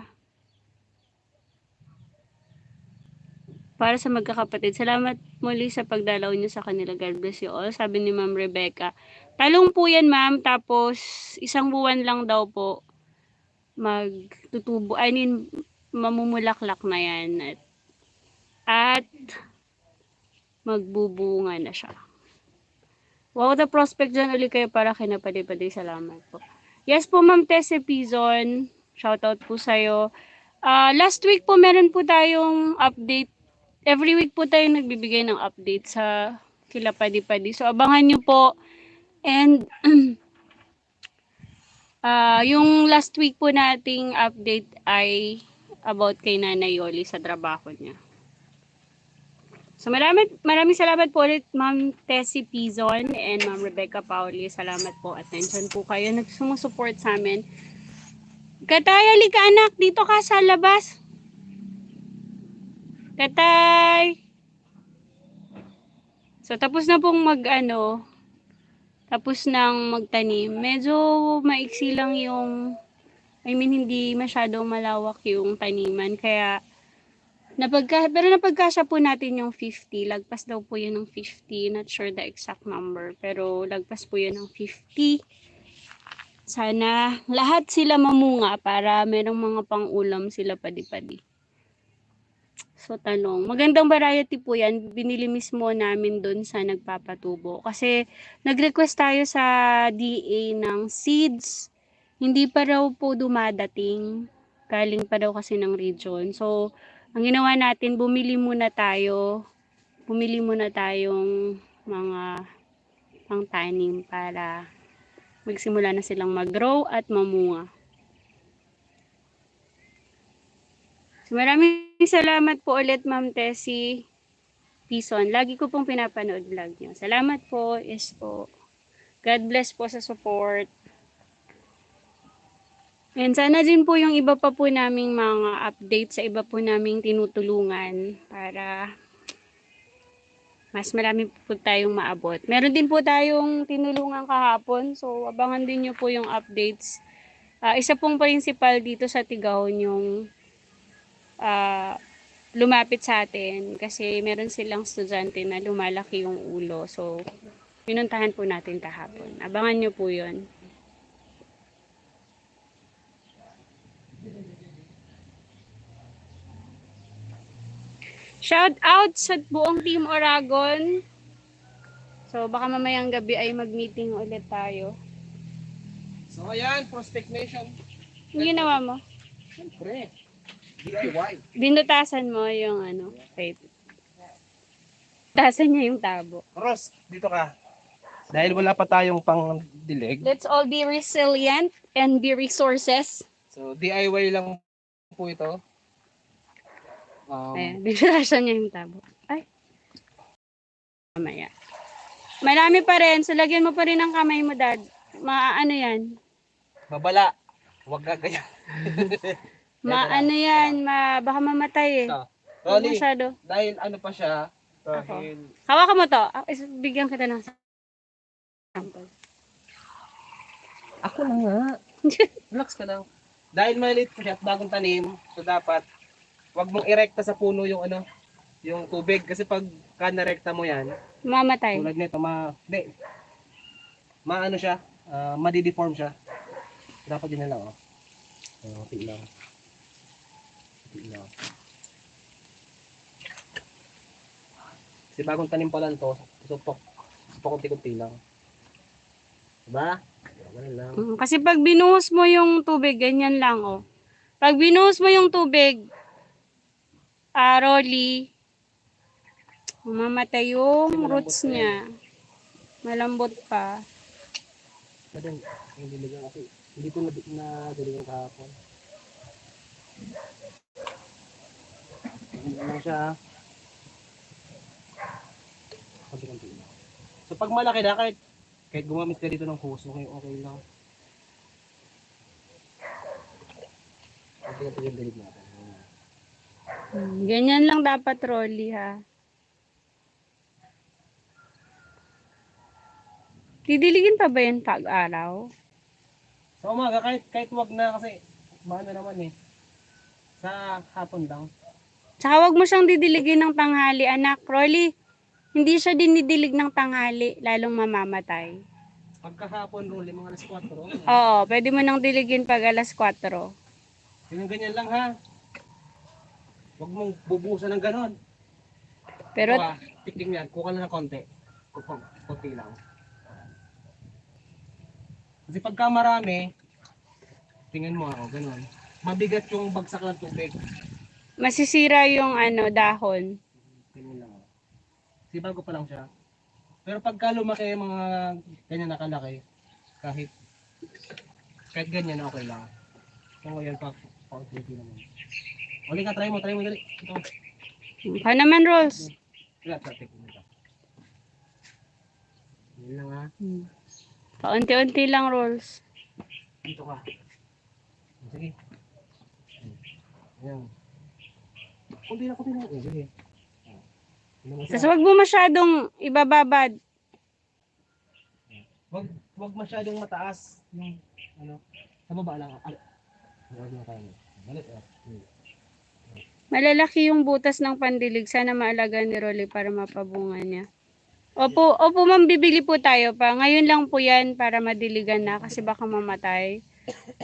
sa magkakapatid? Salamat muli sa pagdalaw nyo sa kanila. God bless you all. Sabi ni Ma'am Rebecca. Talong po yan, ma'am. Tapos, 1 buwan lang daw po magtutubo. Mamumulaklak na yan. At magbubunga na siya. Wow, the prospect dyan ulit kayo para kinapalipadi. Salamat po. Yes po, Ma'am Tessie Pizon. Shoutout po sa'yo. Last week po, meron po tayong update. Every week po tayo nagbibigay ng update sa kila Padi-Padi. So, abangan nyo po. And, yung last week po nating update ay about kay Nanay Yoli sa trabaho niya. So maraming salamat po ulit Ma'am Tessie Pizon and Ma'am Rebecca Pauli. Salamat po. Attention po kayo. Nagsumusuport sa amin. Katay, halika anak. Dito ka sa labas. Katay. So tapos na pong tapos nang magtanim. Medyo maiksi lang yung, hindi masyadong malawak yung taniman. Kaya pero napagkasya po natin yung 50. Lagpas daw po yun ng 50. Not sure the exact number. Pero lagpas po yun ng 50. Sana lahat sila mamunga para merong mga pang-ulam sila Padi-Padi. So tanong, magandang variety po yan. Binili mismo namin doon sa nagpapatubo. Kasi nag-request tayo sa DA ng seeds. Hindi pa raw po dumadating. Galing pa daw kasi ng region. So, ang ginawa natin, bumili muna tayong mga pangtanim para magsimula na silang mag-grow at mamunga. So, maraming salamat po ulit Ma'am Tessie Pizon. Lagi ko pong pinapanood vlog niyo. Salamat po. Yes po. God bless po sa support. And sana din po yung iba pa po naming mga update sa iba po naming tinutulungan para mas marami po tayong maabot. Meron din po tayong tinulungan kahapon. So, abangan din nyo po yung updates. Isa pong principal dito sa Tigahon yung lumapit sa atin kasi meron silang estudyante na lumalaki yung ulo. So, pinuntahan po natin kahapon. Abangan nyo po yun. Shout out sa buong Team Oragon. So, baka mamayang gabi ay mag-meeting ulit tayo. So, ayan, Prospect Nation. Yung ginawa mo? Siyempre, DIY. Binutasan mo yung wait. Tasan niya yung tabo. Ros, dito ka. Dahil wala pa tayong pang dilig. Let's all be resilient and be resources. So, DIY lang po ito. Ayan, binarasan niya yung tabo. Ay. Mamaya. Marami pa rin. So, lagyan mo pa rin ang kamay mo, Dad. Ano yan? Babala. Huwag gagaya. Ano yan? Baka mamatay eh. So, Huwag Rolly, masyado. dahil ano pa siya, dahil Hawakan mo to. Bigyan kita ng sample. ako na nga. Relax ka lang. Dahil maliit pa siya at bagong tanim, so dapat wag mong irekta sa puno yung yung tubig kasi pag narekta mo yan, Mamatay. tulad nito maano siya, madideform siya. Dapat yun na lang, oh. Kunti lang. Kunti lang. Kasi bagong tanim pa lang to, so kunti-kunti lang. Diba? Ganun lang. Kasi pag binuhos mo yung tubig, ganyan lang, oh. Pag binuhos mo yung tubig, Rolly, mamatay yung roots niya. Malambot pa. Madam, yung diligan kasi hindi ko na diligan kahapon. Hindi lang siya. Kunti-kunti lang. So pag malaki na, kahit gumamit ka dito ng hose, okay lang. Kunti-kunti yung dilig natin. Ganyan lang dapat, Rolly, ha. Didiligin pa ba yan pag-araw? Sa umaga, kahit wag na kasi maano naman eh. Sa hapon lang. Tsaka wag mo siyang didiligin ng tanghali, anak. Rolly, hindi siya dinidilig ng tanghali, lalong mamamatay. Pagkahapon, Rolly, mga alas 4. Oo, pwede mo nang diligin pag alas 4. Ganyan lang ha. Huwag mong bubusan ng ganon. Pero, Tikling yan, kuha lang ng konti. Konti lang. Kasi pagka marami, tingnan mo ako, ganon. Mabigat yung bagsak ng tubig. masisira yung dahon. Tingnan lang ako. Kasi bago pa lang siya. Pero pagka lumaki yung mga ganyan nakalaki, kahit ganyan, okay lang. Kung yan pa-unti naman. Uli ka, try mo, dali. Ito. Ka naman, Rolls. Wala, take mo ito. Yan lang ha. Paunti-unti lang, Rolls. Dito ka. Sige. Ayan. Kunti na. Sige. Tapos wag mo masyadong ibababad. Wag masyadong mataas yung sa baba lang. Wag na tayo. Balik. Malalaki yung butas ng pandilig. Sana maalagaan ni Rolly para mapabunga niya. Opo, ma'am, bibili po tayo pa. Ngayon lang po yan para madiligan na kasi baka mamatay.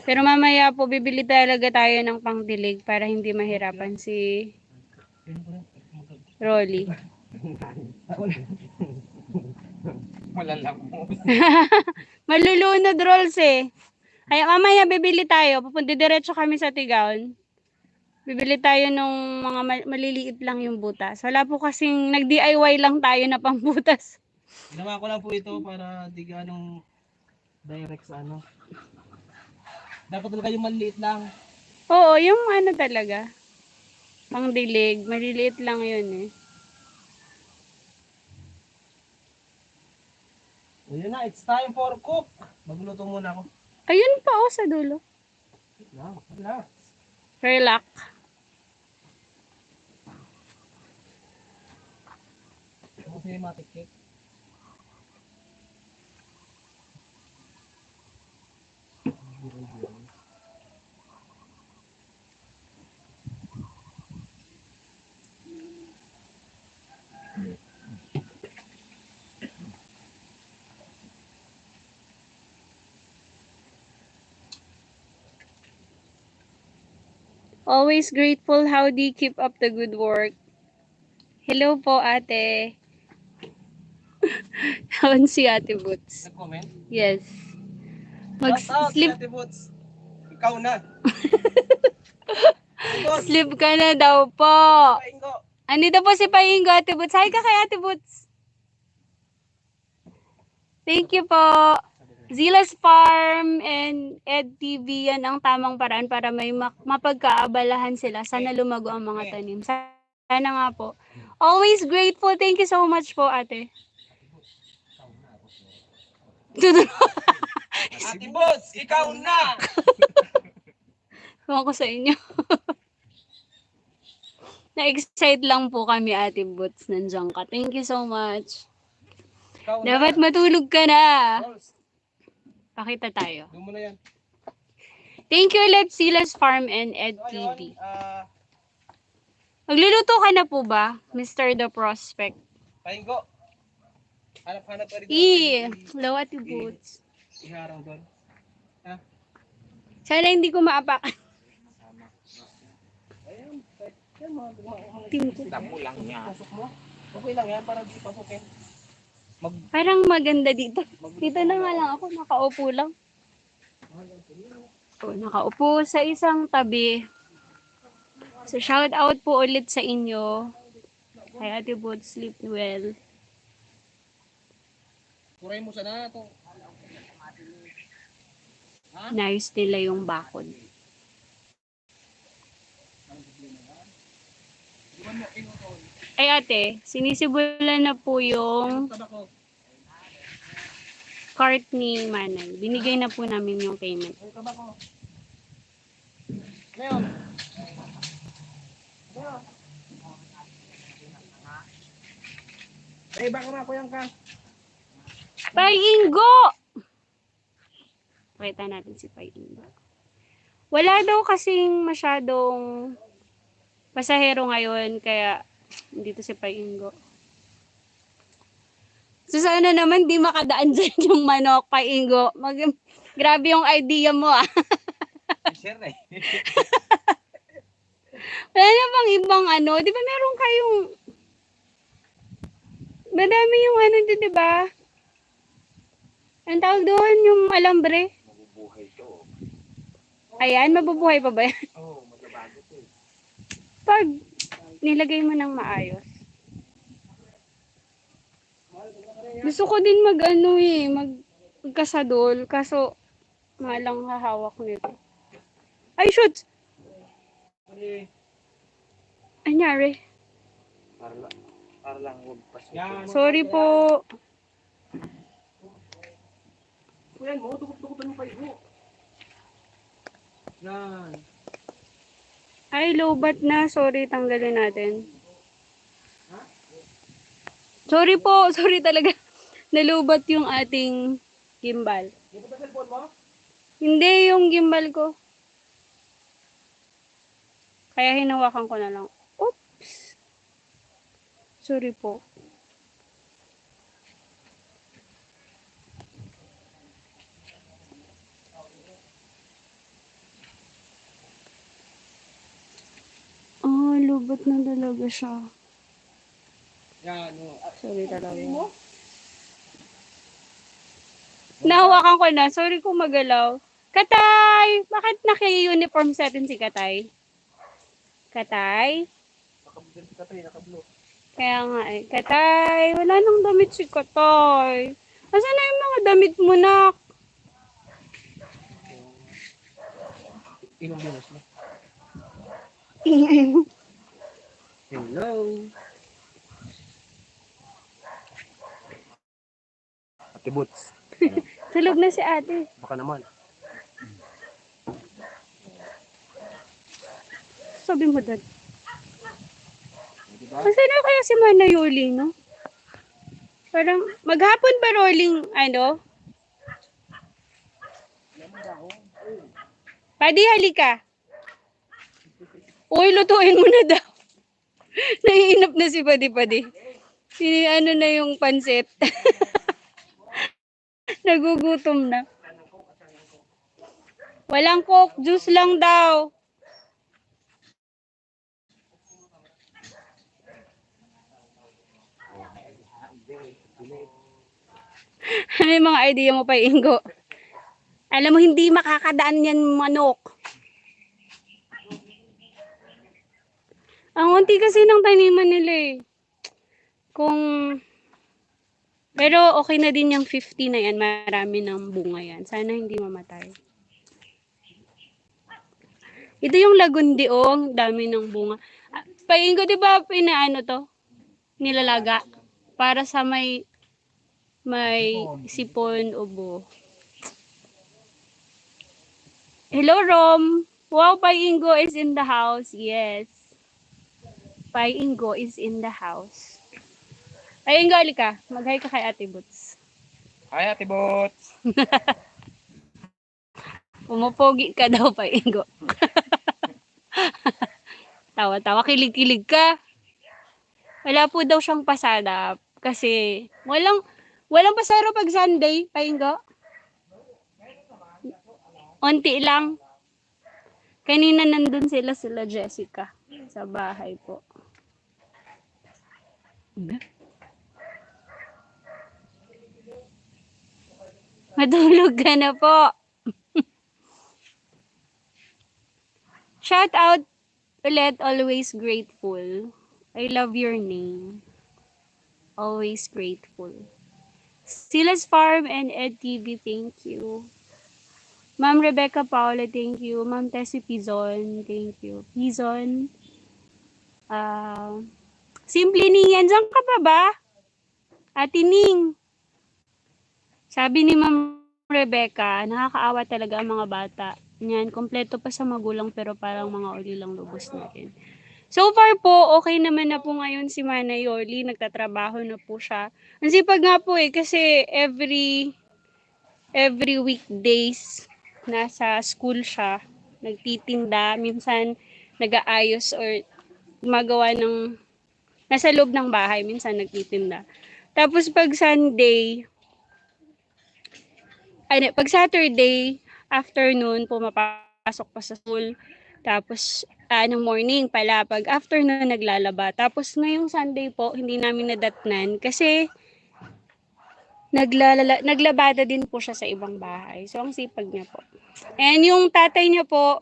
Pero mamaya po, bibili talaga tayo ng pangdilig para hindi mahirapan si Rolly. Malalam mo. Malulunod, Rolls eh. Kaya mamaya bibili tayo. Pupunta diretso kami sa Tigaon. Bibili tayo nung mga maliliit lang yung butas. Wala po kasing nag-DIY lang tayo na pangbutas. Ginawa ko lang po ito para di ganong direct sa Dapat talaga yung maliit lang. Oo, yung talaga. Pangdilig. Maliliit lang yun eh. Ayun na, it's time for cook. Magluto muna ako. Ayun pa sa dulo. Relax. Relax. Kasi matikik. Always grateful, Howdy. Keep up the good work. Hello po, ate. Taon si Ate Boots. Nag-comment? Yes. Shout out, Mag-sleep Ate Boots. Ikaw na. sleep ka na daw po. Paingo. Andito po si Paingo, Ate Boots. Hi ka kay Ate Boots. Thank you po. Zila's Farm and Ed TV, yan ang tamang paraan para may mapagkaabalahan sila. Sana lumago ang mga tanim. Sana nga po. Always grateful. Thank you so much po, ate. Ate Boss, ikaw na! Ewan ko sa inyo. Na-excite lang po kami, Ate Boots. Nandiyan ka. Thank you so much. Ikaw Dapat na. matulog ka na. Boss, Pakita tayo. doon mo na yan. Thank you ulit, Silas Farm and Ed So, TV. ayun, Magluluto ka na po ba, Mr. The Prospect? Pahingo. Hanap-hanap pa rin. Hello, Ate Boots. Iharang doon. Sana hindi ko maapakan. Ayan, yan mga Team ko. Damo lang niya. pasok mo. Okay lang yan, para di pasukin. Parang maganda dito. Dito na nga lang ako, nakaupo lang. So, nakaupo sa isang tabi. So, shout out po ulit sa inyo. Kay Ate Boots, sleep well. Kuray mo sana ito. Nice nila yung bakod. Ay ate, sinisibulan na po yung Tabako. cart ni Manay. Binigay na po namin yung payment. Ay, tabako. Ngayon. Eh, baka na ko yan ka. Pay-Ingo! Pakita natin si Pay-Ingo. Wala daw kasing masyadong pasahero ngayon, kaya dito si Pay-Ingo. So sana naman di makadaan dyan yung manok, Pay-Ingo. Grabe yung idea mo ah. Share na eh. Wala na bang ibang ano? Di ba meron kayong... Madami yung ano dyan, di ba? Ang tawag doon, yung alambre. Mabubuhay to. Ayan, mabubuhay pa ba yan? Oo, magbabago to. Pag nilagay mo ng maayos. Gusto ko din magkasadol, kaso malang hahawak nito. Ay, shoot! Anyari? Para lang huwag pasukin. Yan. Sorry po. Yan mo, tukot-tukotan mo kayo. Yan. Ay, lowbat na. Sorry, tanggalin natin. Sorry po. Sorry talaga. Nalubat yung ating gimbal. Yung ba cellphone mo? Hindi, yung gimbal ko. Kaya hinawakan ko na lang. Oops. Sorry po. Oh, lubat na talaga siya. Yan. Oh. Sorry talaga. Nahawakan ko na. Sorry kung magalaw. Katay! Bakit naki-uniform sa atin si Katay? Katay? Naka-blue. Kaya nga eh. Katay, wala nang damit si Katay. Asan na yung mga damit mo, nak? Inom minus na. Ingay mo. Hello. Ate Boots. Tulog na si ate. Baka naman. Sabi mo, Dad. Asan na kaya si Mana Yuli, no? Parang, maghapon ba rolling, ano? Padi, halika. Uy, lutuin mo na daw. Naiinap na si Padi. Ano na yung pansit. Nagugutom na. Walang coke, juice lang daw. Ano yung mga idea mo pa, Ingo? Alam mo, hindi makakadaan yan manok. Ang unti kasi ng taniman nila eh. Kung pero okay na din yung 50 na yan. Marami ng bunga yan. Sana hindi mamatay. Ito yung lagundi oh. Ang dami ng bunga. Painggo, di ba pinaano to? Nilalaga. Para sa may sipon, ubo. Hello, Rom. Wow, Painggo is in the house. Yes. Painggo is in the house. Painggo, alika. Mag-hi ka kay Ate Boots. Hi, Ate Bots. Umupogi ka daw, Painggo. Tawa-tawa, kilig-kilig ka. Wala po daw siyang pasada kasi walang pasero pag Sunday, Painggo. Unti lang. Kanina nandun sila Jessica sa bahay po. Matulog ka na po. Shout out ulit, always grateful. I love your name. Always grateful. Silas Farm and Ed TV, thank you. Ma'am Rebecca Paula, thank you. Ma'am Tessie Pizon, thank you. Pizon. Simple Ning, dyan ka pa ba? Ate Ning. Sabi ni Ma'am Rebecca, nakakaawa talaga ang mga bata. Yan, kompleto pa sa magulang pero parang mga uli lang lubos na rin. So far po, okay naman na po ngayon si Manay Yoli. Nagtatrabaho na po siya. Ang sipag nga po kasi every weekdays nasa school siya. Nagtitinda, minsan nag-aayos or gumagawa ng nasa loob ng bahay, minsan nagtitinda. Tapos pag Saturday afternoon, pumapasok pa sa school. Tapos, ng morning pala, pag afternoon naglalaba. Tapos, ngayong Sunday po, hindi namin nadatnan kasi naglabada din po siya sa ibang bahay. So, ang sipag niya po. And yung tatay niya po,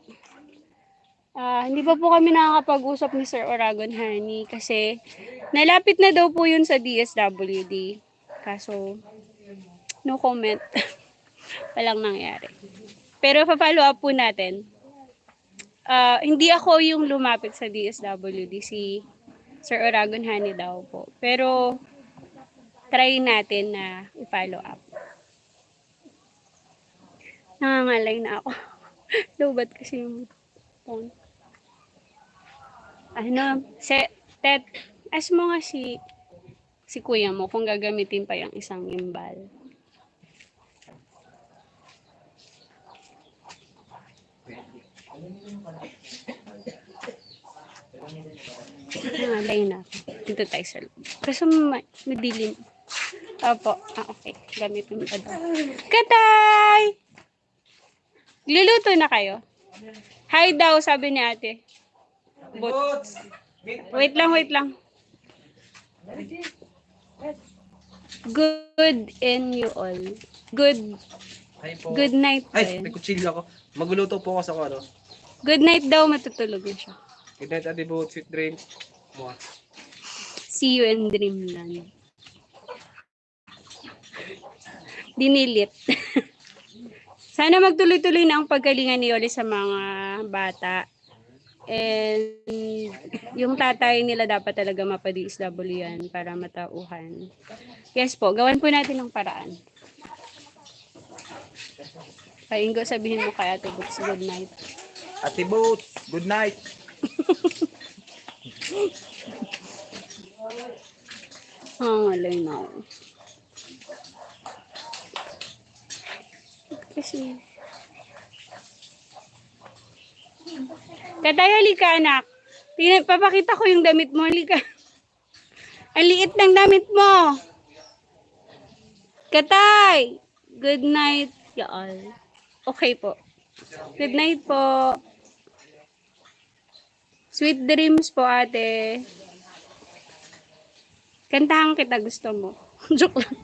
hindi pa po kami nakakapag-usap ni Sir Oragon Honey kasi nalapit na daw po yun sa DSWD. Kaso, no comment. Walang nangyari. Pero pa-follow up po natin. Hindi ako yung lumapit sa DSWD, si Sir Oragon Honey daw po. Pero try natin na i-follow up. Nangangalay na ako. Lobat kasi yung phone. Tet, as mo nga si kuya mo kung gagamitin pa yung isang imbal. Nangalay na ako. Dito tayo sa loob. Kasi madilim. Opo. Okay. Gamitin pa daw. Katay! Luluto na kayo? Hi daw, sabi ni ate. Wait lang. Good in you all. Good night. Ay, may kutsilyo ako. Magluluto po ako sa ano. Good night daw, matutulog na siya. Good night, Ate Boot. Sweet dreams. See you in dreamland. Dinilit. Sana magtuloy-tuloy na ang paggalingan ni Yoli sa mga bata. And yung tatay nila dapat talaga mapa-DSW yan para matauhan. Yes po, gawan po natin ng paraan. Painggo, sabihin mo kay Ate Boots, good night. Ate Boot, good night. Alay na ako. Kasi Katay, halika anak. Papakita ko yung damit mo, halika. Ang liit ng damit mo. Katay! Good night, y'all. Okay po. Good night po. Sweet dreams po, ate. Kantahan kita, gusto mo. Joke lang.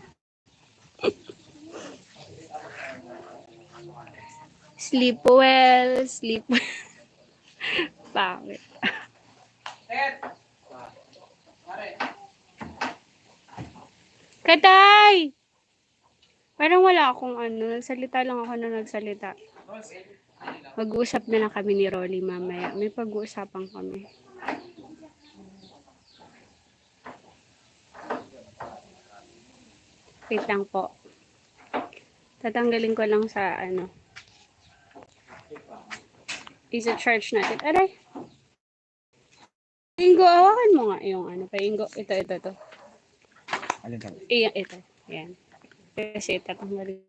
Sleep well, sleep well. Bakit? Katay! Parang wala akong ano, nagsalita lang ako na nagsalita. Mag-uusap na lang kami ni Rolly mamaya. May pag-uusapan kami. Wait lang po. Tatanggalin ko lang sa ano. Isa-charge natin. Aray! Ingo, awakan mo nga yung ano. Paingo. Ito. Alin ka? Ito. Ayan. Kasi tatanggalin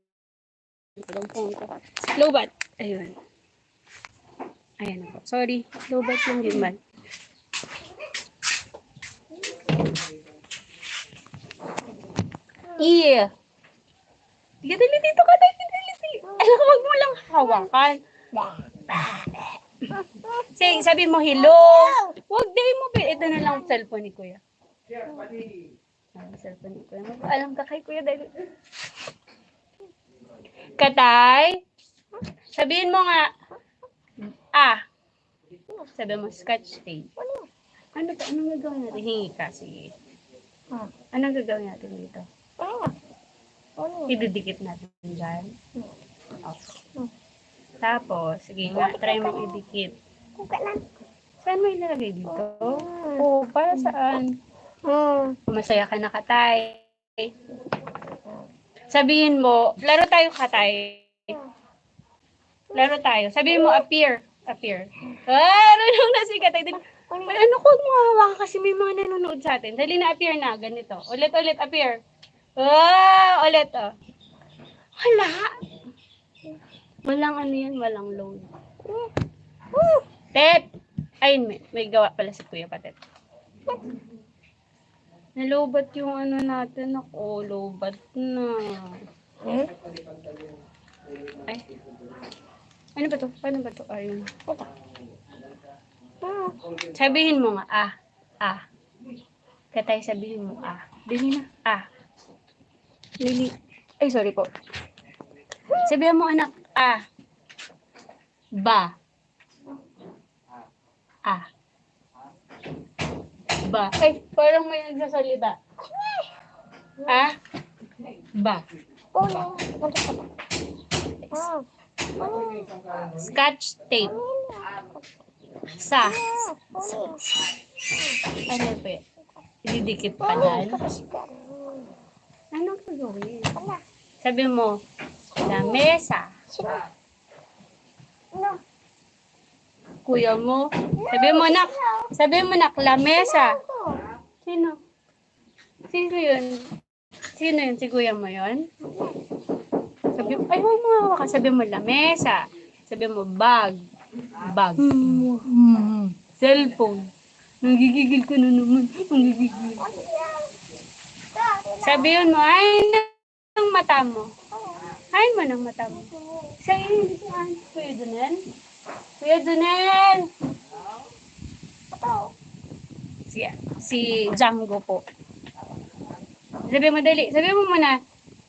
ko lang po ito. Lowbat. Ayun. Ayan ako. Sorry. Lowbat yung gimbal. Yeah. Dili dito ka tayo. Dili. Huwag mo lang hawakan. Say, sabi mo hello. Huwag day mo. Ito na lang ang cellphone ni Kuya. Cellphone ni Kuya. Alam ka kay Kuya dahil. Katay. Sabihin mo nga. Sabi mo scotch tape. Ano ba? Anong gagawin natin? Hingi ka. Sige. Anong gagawin natin dito? Ididikit natin dyan. Okay. Tapos, sige nga, try mo idikit. Saan mo ilalagay dito? Para saan? Masaya ka na, Katay. Sabihin mo, laro tayo, Katay. Laro tayo. Sabihin mo, appear. Nung na si Katay. Ano ko mahawa ka kasi may mga nanonood sa atin. Dali na, appear na. Ganito. Ulit, appear. Ulit, oh. Wala. Walang ano yan, walang load. Tet! Ayun, may gawa pala si Kuya Patet. Nalobat yung ano natin. Ako, lobat na. Ay. Ano ba to? Paano ba to? Ayun. Sabihin mo nga, Katay, sabihin mo, Dili na, Lili. Ay, sorry po. Sabihin mo, anak, ba. Ba. Ay, parang may nagsasalita. Ba. Scotch tape. Ano ba? Didikit pa dyan. Anong gagawin? Sabi mo, lamesa. Kuya mo. Sabi mo nak, lamesa. Sino? Sino yun? Si kuya mo yun? Sabi mo, ay, huwag mo hawakan. Sabi mo, lamesa. Sabi mo, bag. Cellphone. Nagigigil ka na naman. Sabihin mo, ay, ng mata mo. Ay mo ng mata mo. Saan? Kuya Junel. Si Django po. Sabi mo dali. Sabi mo muna,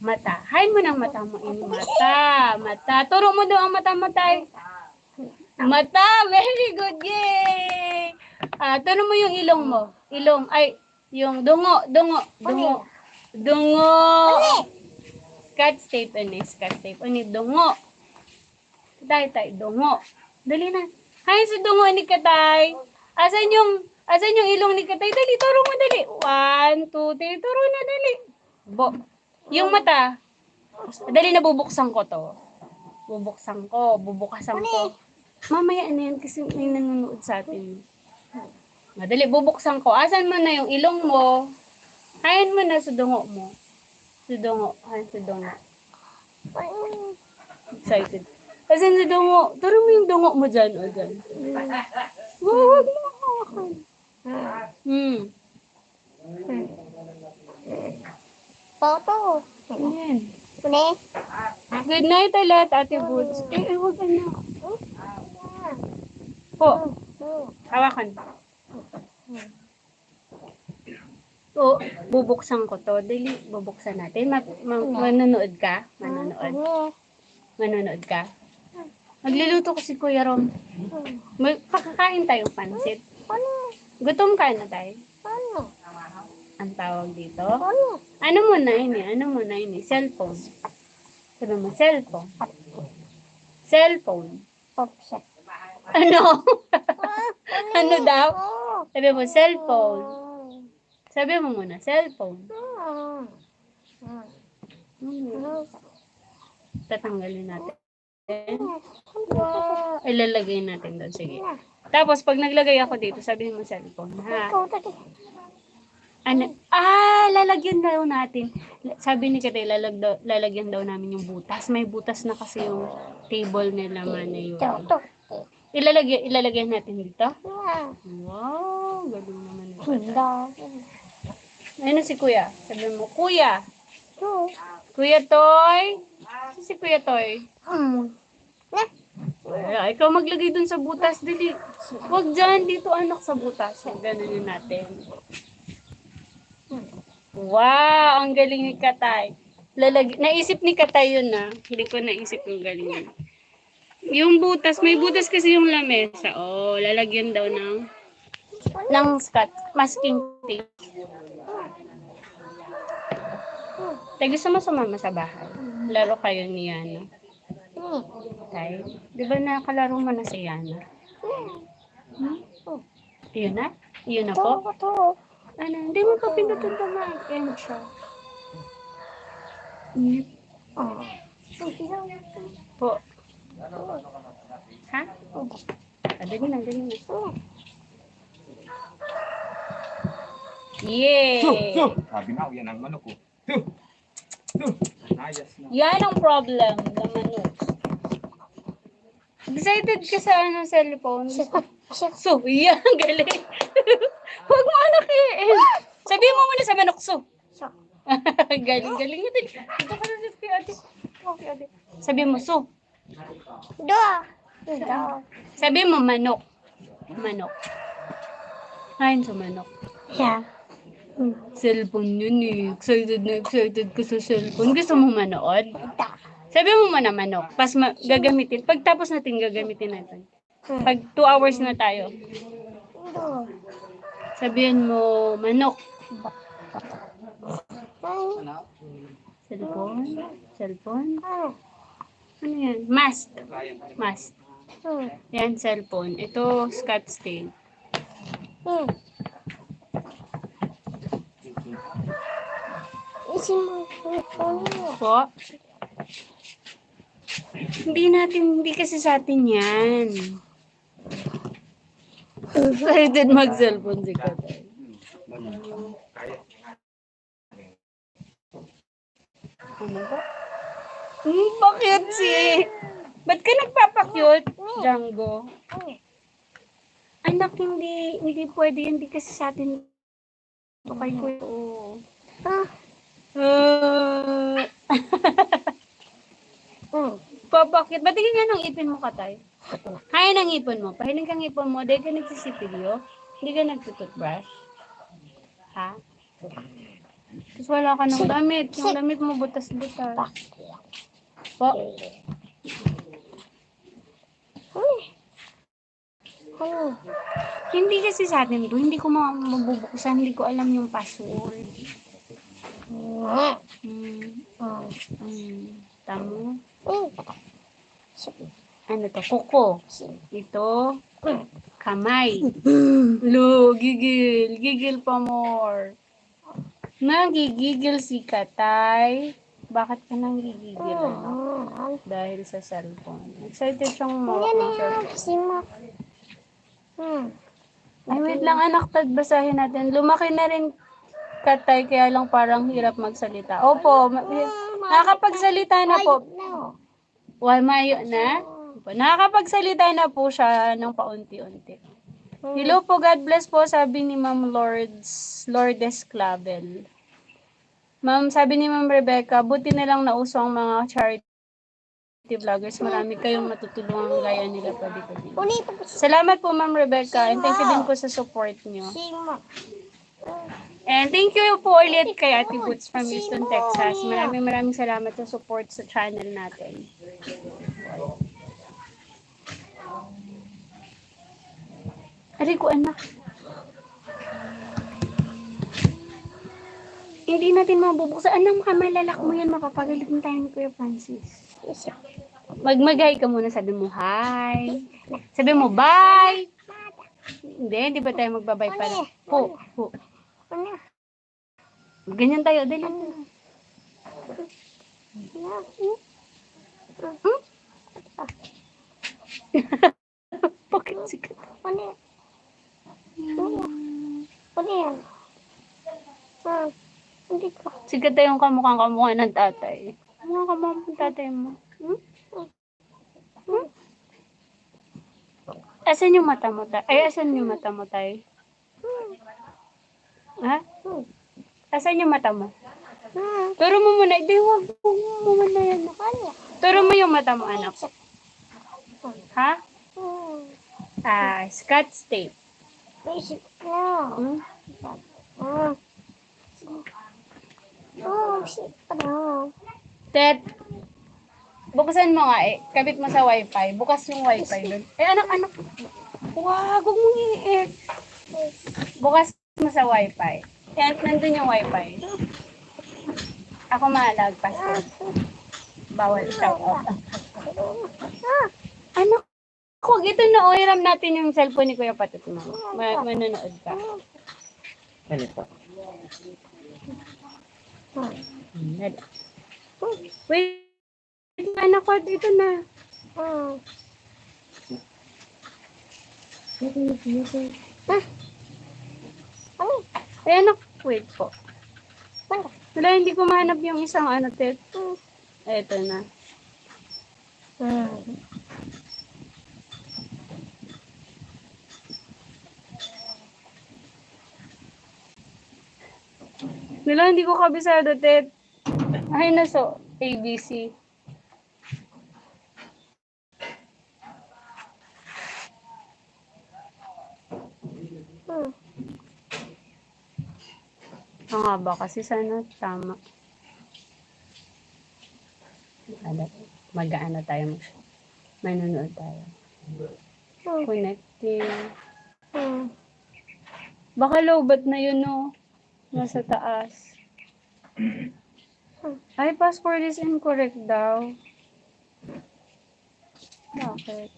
mata. Hain mo ng mata mo. Mata. Turo mo daw ang mata mo tayo. Mata. Very good. Yay! Turo mo yung ilong mo. Yung dungo. Scotch tape. Dungo. Tay, dungo. Dali na. Hay, si dungo ni Katay. Asan yung ilong ni Katay? Dali, turo mo dali. 1, 2, 3, turo na dali. Yung mata. Dali na bubuksan ko to. Bubukasan ko. Mamaya na yan kasi may nanonood sa atin. Madali, bubuksan ko. Asan mo na yung ilong mo? Hayan mo na sa dungo mo. Hayan sa dungo. Excited. Asan sa dungo? Turo mo yung dungo mo dyan. O dyan. Huwag mo hawakan. Photo. Ayan. Kunin. Good night ulit, Ate Boots. Huwag anak. Po. Hawakan. Bubuksan ko to. Dali, bubuksan natin. Manonood ka? Manonood ka? Magluluto ko si Kuya Rom. Pakakain tayong pansit. Gutom ka na tayo? Ano? Ang tawag dito? Ano? Ano mo na ini? Ano mo na ini? Cellphone. Sabi mo, cellphone. Cellphone. Popsek. Ano? Ano daw? Oh. Sabi mo, cellphone. Sabi mo muna, cellphone. Tatanggalin natin. Wow. Ilalagay natin doon. Sige. Tapos, pag naglagay ako dito, sabihin mo cellphone. Ha? Ano? Lalagyan daw natin. Sabi ni Katay, lalagyan daw namin yung butas. May butas na kasi yung table nila man na yun. Ilalagyan natin dito? Wow, galing naman ito. Ayun si Kuya. Sabi mo, Kuya. Kuya Toy. Si Kuya Toy. Wala, ikaw maglagay dun sa butas. Dili. Huwag dyan, dito anak sa butas. Ganunin natin. Wow, ang galing ni Katay. Naisip ni Katay yun na. Hindi ko naisip yung galing yun. Yung butas, may butas kasi yung lamesa. Oh, lalagyan daw ng scotch, masking tape. Tay, gusto mo sumama sa bahay? Laro kayo ni Yana. Tay, di ba nakalaro mo na si Yana? Yun na? Yun na po? Ano, hindi mo pa pinutun pa ma-end siya. Po. Ha? Dali na. Yay! Sabi na, yan ang manok ko. Ayos na. Yan ang problem ng manok. Excited ka sa cellphone? So, yan, galing. Huwag mo anakin. Sabihin mo muna sa manok, so. Galing ito. Ito ka na kay ate. Sabihin mo, so. Sabihin mo, manok. Manok. Ayun sa manok. Cellphone yun eh. Excited ka sa cellphone. Gusto mo manood? Sabi mo muna manok. Gagamitin. Pagtapos natin gagamitin natin. Pag 2 hours na tayo. Sabihin mo manok. Cellphone? Ano yan? Mask. Yan, cellphone. Ito, scotch tape. Po? Hindi kasi sa atin yan. Excited mag-cellphone si Katay. Ano ba? Bakit ba't ka nagpapakyut, Django? Anak, hindi pwede, hindi kasi sa atin. Okay ko. Papakit. Ba't hindi nga ng ipin mo, Katay? Kaya ng ipon mo. Pahiling kang ipon mo. Dahil ka nagsisipilyo. Hindi ka nagtututbrush. Ha? Tapos wala ka ng damit. Yung damit mo butas-butas. Po? Hindi kasi sa atin to. Hindi ko mabubuksan. Hindi ko alam yung password. Tamo? Ano to? Kuko. Ito. Kamay. Gigil. Gigil pa more. Nagigigil si Katay. Bakit ka nang gigigil? Dahil sa cellphone. Excited siyang mawak ng cellphone. Ay, wait lang anak, tagbasahin natin. Lumaki na rin Katay, kaya lang parang hirap magsalita. Opo, nakakapagsalita na po. Mayo na? Nakakapagsalita na po siya ng paunti-unti. Hello po, God bless po, sabi ni Ma'am Lourdes Clavel. Ma'am, sabi ni Ma'am Rebecca, buti na lang nauso ang mga charity vloggers. Marami kayong matutulungan gaya nila pa dito. Salamat po, Ma'am Rebecca, and thank you din po sa support niyo. And thank you po ulit kay Ate Boots from Houston, Texas. Maraming salamat sa support sa channel natin. Ari ko anak. hindi natin mabubuksan. Anong malalak mo yan, mapapagalitin tayo ni Kuya Francis. Magmagay ka muna, sabi mo, hi. Sabi mo, bye. Hindi ba tayo magbabay para? Po. Ano? Ganyan tayo, dali. Bakit sikat? Ano? Ano yan? Hindi ko. Sikat tayong kamukha ng tatay. Ano kamukha ng tatay mo? Asan yung mata mo, tay? Ay, asan yung mata mo, tay? Ha? Asan yung mata mo? Turo mo muna. Hindi, wag mo muna yan. Turo mo yung mata mo, anak. Ha? Scotch tape. Basic na. Hmm? Basic na. Tet, buksan mo nga eh. Kabit mo sa wifi. Bukas yung wifi doon. Eh, anak. Wag mong i-eat. Bukas mo sa wifi. Yan, nandun yung wifi. Ako malagpas ko. Bawal shout out. Anak, wag ito na hiram natin yung cellphone ni Kuya Patot mo. Manonood ka. Ano po? Wait, anak ko, dito na. Ay, anak, wait po. Wala, hindi ko mahanap yung isang ano, Tet. Eto na. Wala, hindi ko kabisado, Tet. Ay, naso. ABC. Ang haba kasi sana tama. Mag-aano tayo. Manonood tayo. Connecting. Baka lowbat na yun, no? Nasa taas. Ay, password is incorrect daw. Bakit?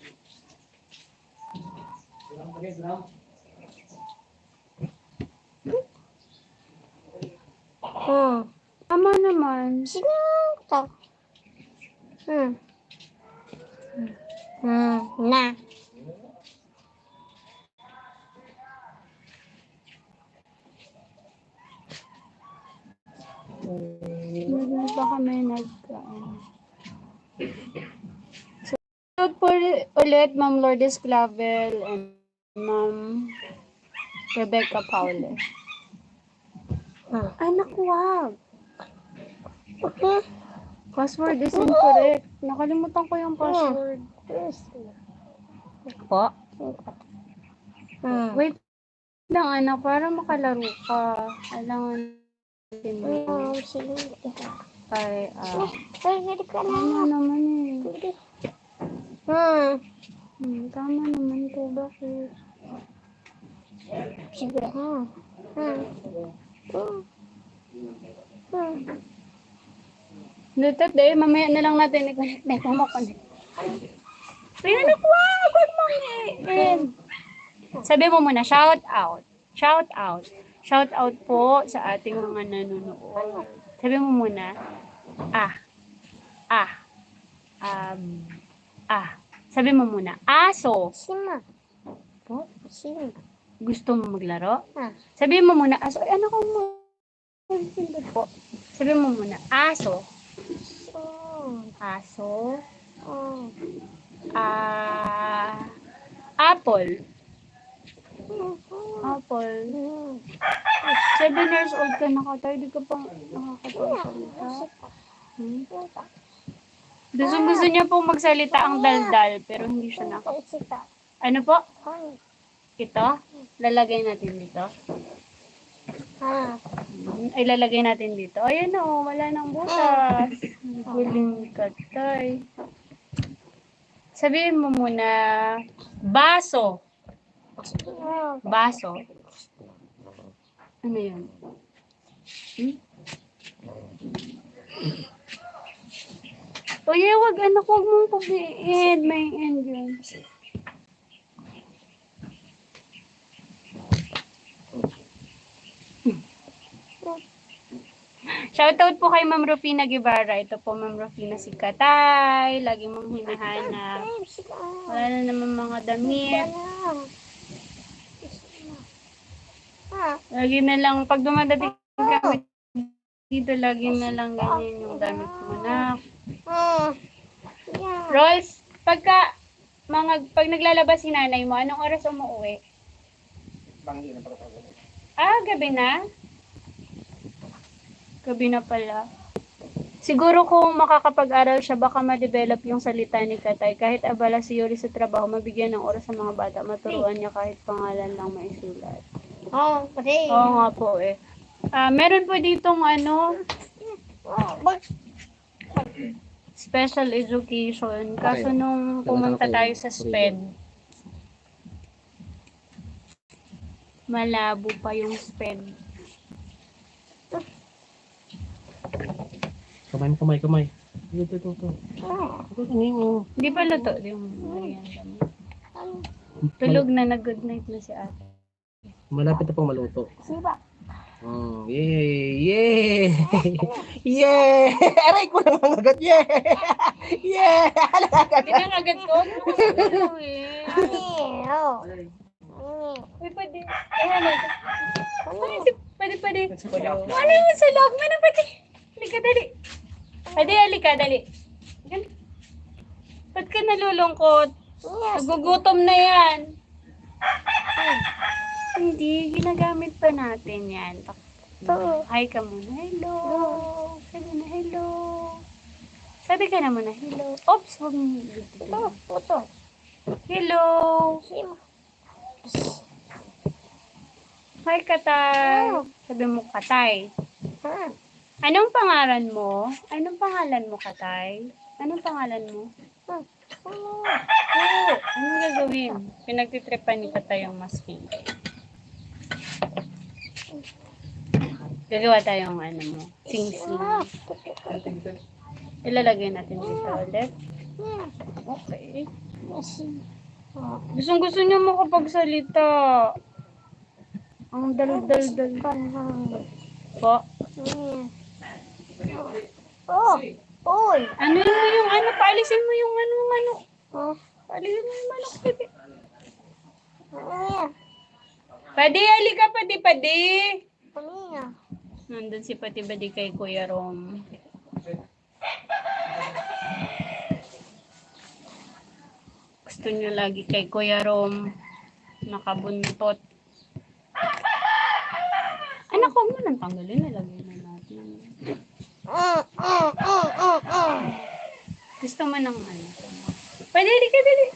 Tama naman. Sino to? Na. Baka may Shout po ulit, Ma'am Lourdes Clavel and Ma'am Rebecca Paule. Anak, wag. Password is incorrect. Nakalimutan ko yung password. Po? Wait lang, anak, para makalaro ka. Alangan natin mo. Ay, Pwede ka na. tama naman eh. Tama naman to. Bakit? Sige. Lutot eh, mamaya na lang natin i-connect. May kumakonect. Ay, anak, wag! Wag mong i-end. Sabi mo muna, shout out. Shout out. Shout out po sa ating mga nanonood. Sabi mo muna, Sabi mo muna, aso. Sino? Po? Sino? Gusto mo maglaro? Sabi mo muna, aso. Ay, anak ko mo. Po. Sabi mo muna, aso. Aso. Apple. Apple. 7 years old ka na ka tayo. Di ka pa nakakapagsalita. Gusto niya pong magsalita ang daldal, pero hindi siya Sita. Ano po? Ito? Lalagay natin dito. Ay, lalagay natin dito. Ayan o, wala nang butas. Huling katay. Sabihin mo muna, baso. Baso. Ano yun? Uy, wag anak, wag mong kubiin. May end yun. Shoutout po kay Ma'am Rufina Guevara. Ito po Ma'am Rufina si Katay. Lagi mong hinahanap. Wala na naman mga damit. Lagi na lang, pag dumadating kami dito, lagi na lang ganyan yung damit mo na. Rolls, pag naglalabas si nanay mo, anong oras umuwi? Gabi na? Gabi na pala. Siguro kung makakapag-aral siya, baka ma-develop yung salita ni Katay. Kahit abala si Yuri sa trabaho, mabigyan ng oras sa mga bata, maturuan niya kahit pangalan lang maisulat. Kasi. Oo nga po eh. Meron po ditong special education. Kaso nung pumunta tayo sa SPED, malabo pa yung SPED. Kamay. Ito. Hindi pa luto yung merienda mo. Tulog na, nag-good night na si ate. Malapit na pang maluto. Siba. Yay! Aray ko naman agad! Yay! Pinangagat ko? Ano eh? Uy, pwede. Pwede. Ano yung sa loob mo na pwede? Halika, dali. Halika, dali. Ba't ka nalulungkot? Nagugutom na yan. Hindi, ginagamit pa natin yan. Hi ka muna. Hello. Sabi na hello. Sabi ka na muna, hello. Oops, huwag mo. Hello. Hi, Katay. Sabi mo, Katay. Anong pangalan mo? Anong pangalan mo, Katay? Anong pangalan mo? Anong gagawin? Pinagtitripan ni Katay yung masking. Gagawa tayong mo, sing-sing. Ilalagay natin dito ulit. Okay. Gusto niya makapagsalita. Ang dal-dal-dal. Po? Ano yung paalisin mo yung manok. Paalisin mo yung manok, bebe. Padi, halika, padi. Nandun si Pati-Badi kay Kuya Rom. Gusto niyo lagi kay Kuya Rom. Nakabuntot. Anak, huwag mo nang tanggalin. Nalagyan na natin. Gusto mo ng Pwede, halika, dali.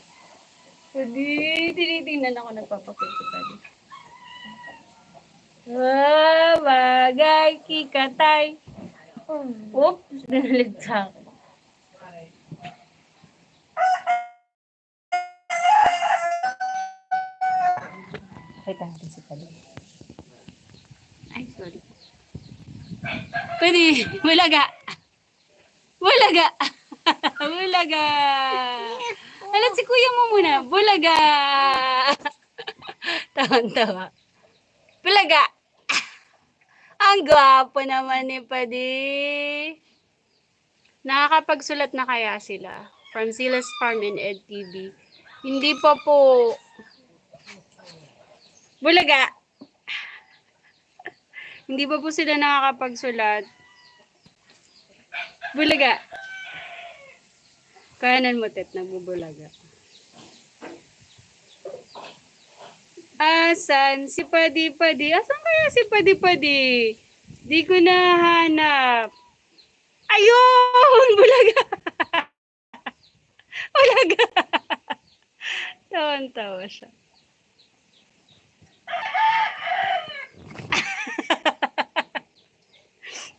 Pwede, tinitingnan ako nagpapakita. Pwede. Bagay kikatay. Oops, dinalig sa akin. Kita natin si Pali. Ay, sorry. Pwede, bulaga. Bulaga. Alam si kuya mo muna. Bulaga. Tawa-tawa. Bulaga. Ang gwapo naman ni Padi. Nakakapagsulat na kaya sila? From Silas Farm and EdTV. Hindi pa po. Bulaga. Hindi pa po sila nakakapagsulat. Bulaga. Kayanan mo, Tet, nagbubulaga. Asan si Padi-Padi? Asan kaya si Padi-Padi? Di ko nahanap. Ayun! Bulaga! Bulaga! Tawan-tawa siya.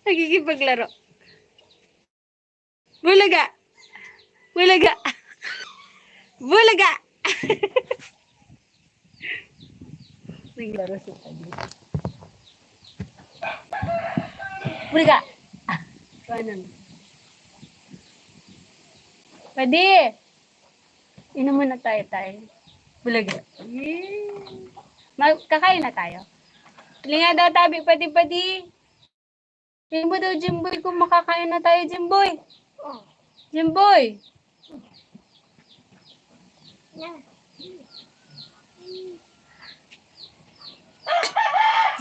Nagigipaglaro. Bulaga! Bulaga! Bulaga! Naglaro si Padi. Bulaga! Kanan. Pwede. Inom muna tayo. Bulaga. Kakain na tayo. Linga daw tabi, pwede. Tingin mo daw, Jimboy, kung makakain na tayo, Jimboy. Jimboy.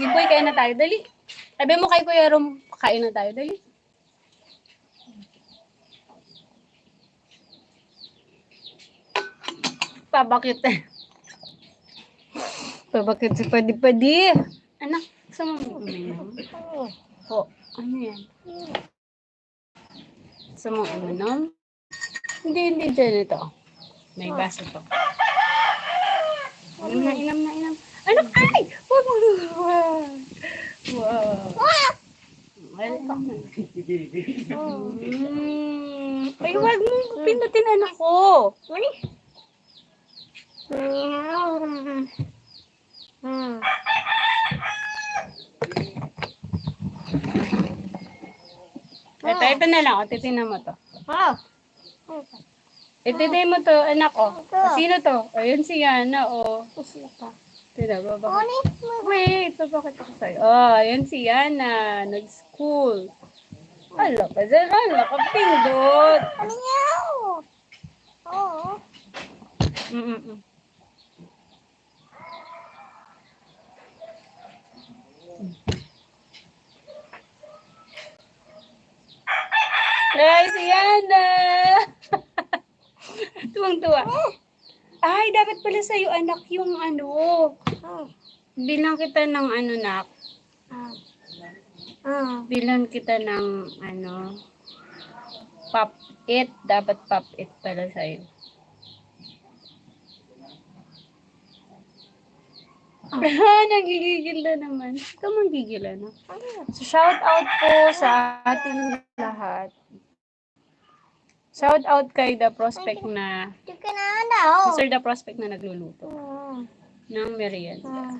Jimboy, kain na tayo. Dali. Sabi mo kay Kuya Rom, kain na tayo. Dali. Pabakit. Pabakit si Padi. Anak, gusto mo uminom? Po, ano yan? Gusto mo uminom? Hindi dyan ito. May baso to. Inom na. Anak, ay! Wow. Ay, wag mo pindutin anak ko. Ito na lang. Titignan mo to. Ititignan mo to, anak ko. Sino to? Ayun si Yana, o. Tignan mo ba? Wait, papakita ko sa'yo. Ayun si Yana. Nag-school. Ala ka dyan, nakapindot. Ay, si Yana! Tuwang-tuwa. Ay, dapat pala sa'yo, anak, yung ano. Bilang kita ng ano, nak. Bilang kita ng ano. Pop-it. Dapat pop-it pala sa'yo. Nagigigil na naman. Ikaw manggigil, ano? So, shout out po sa ating lahat. Shout out kay The Prospect na Sir The Prospect na nagluluto ng merienda.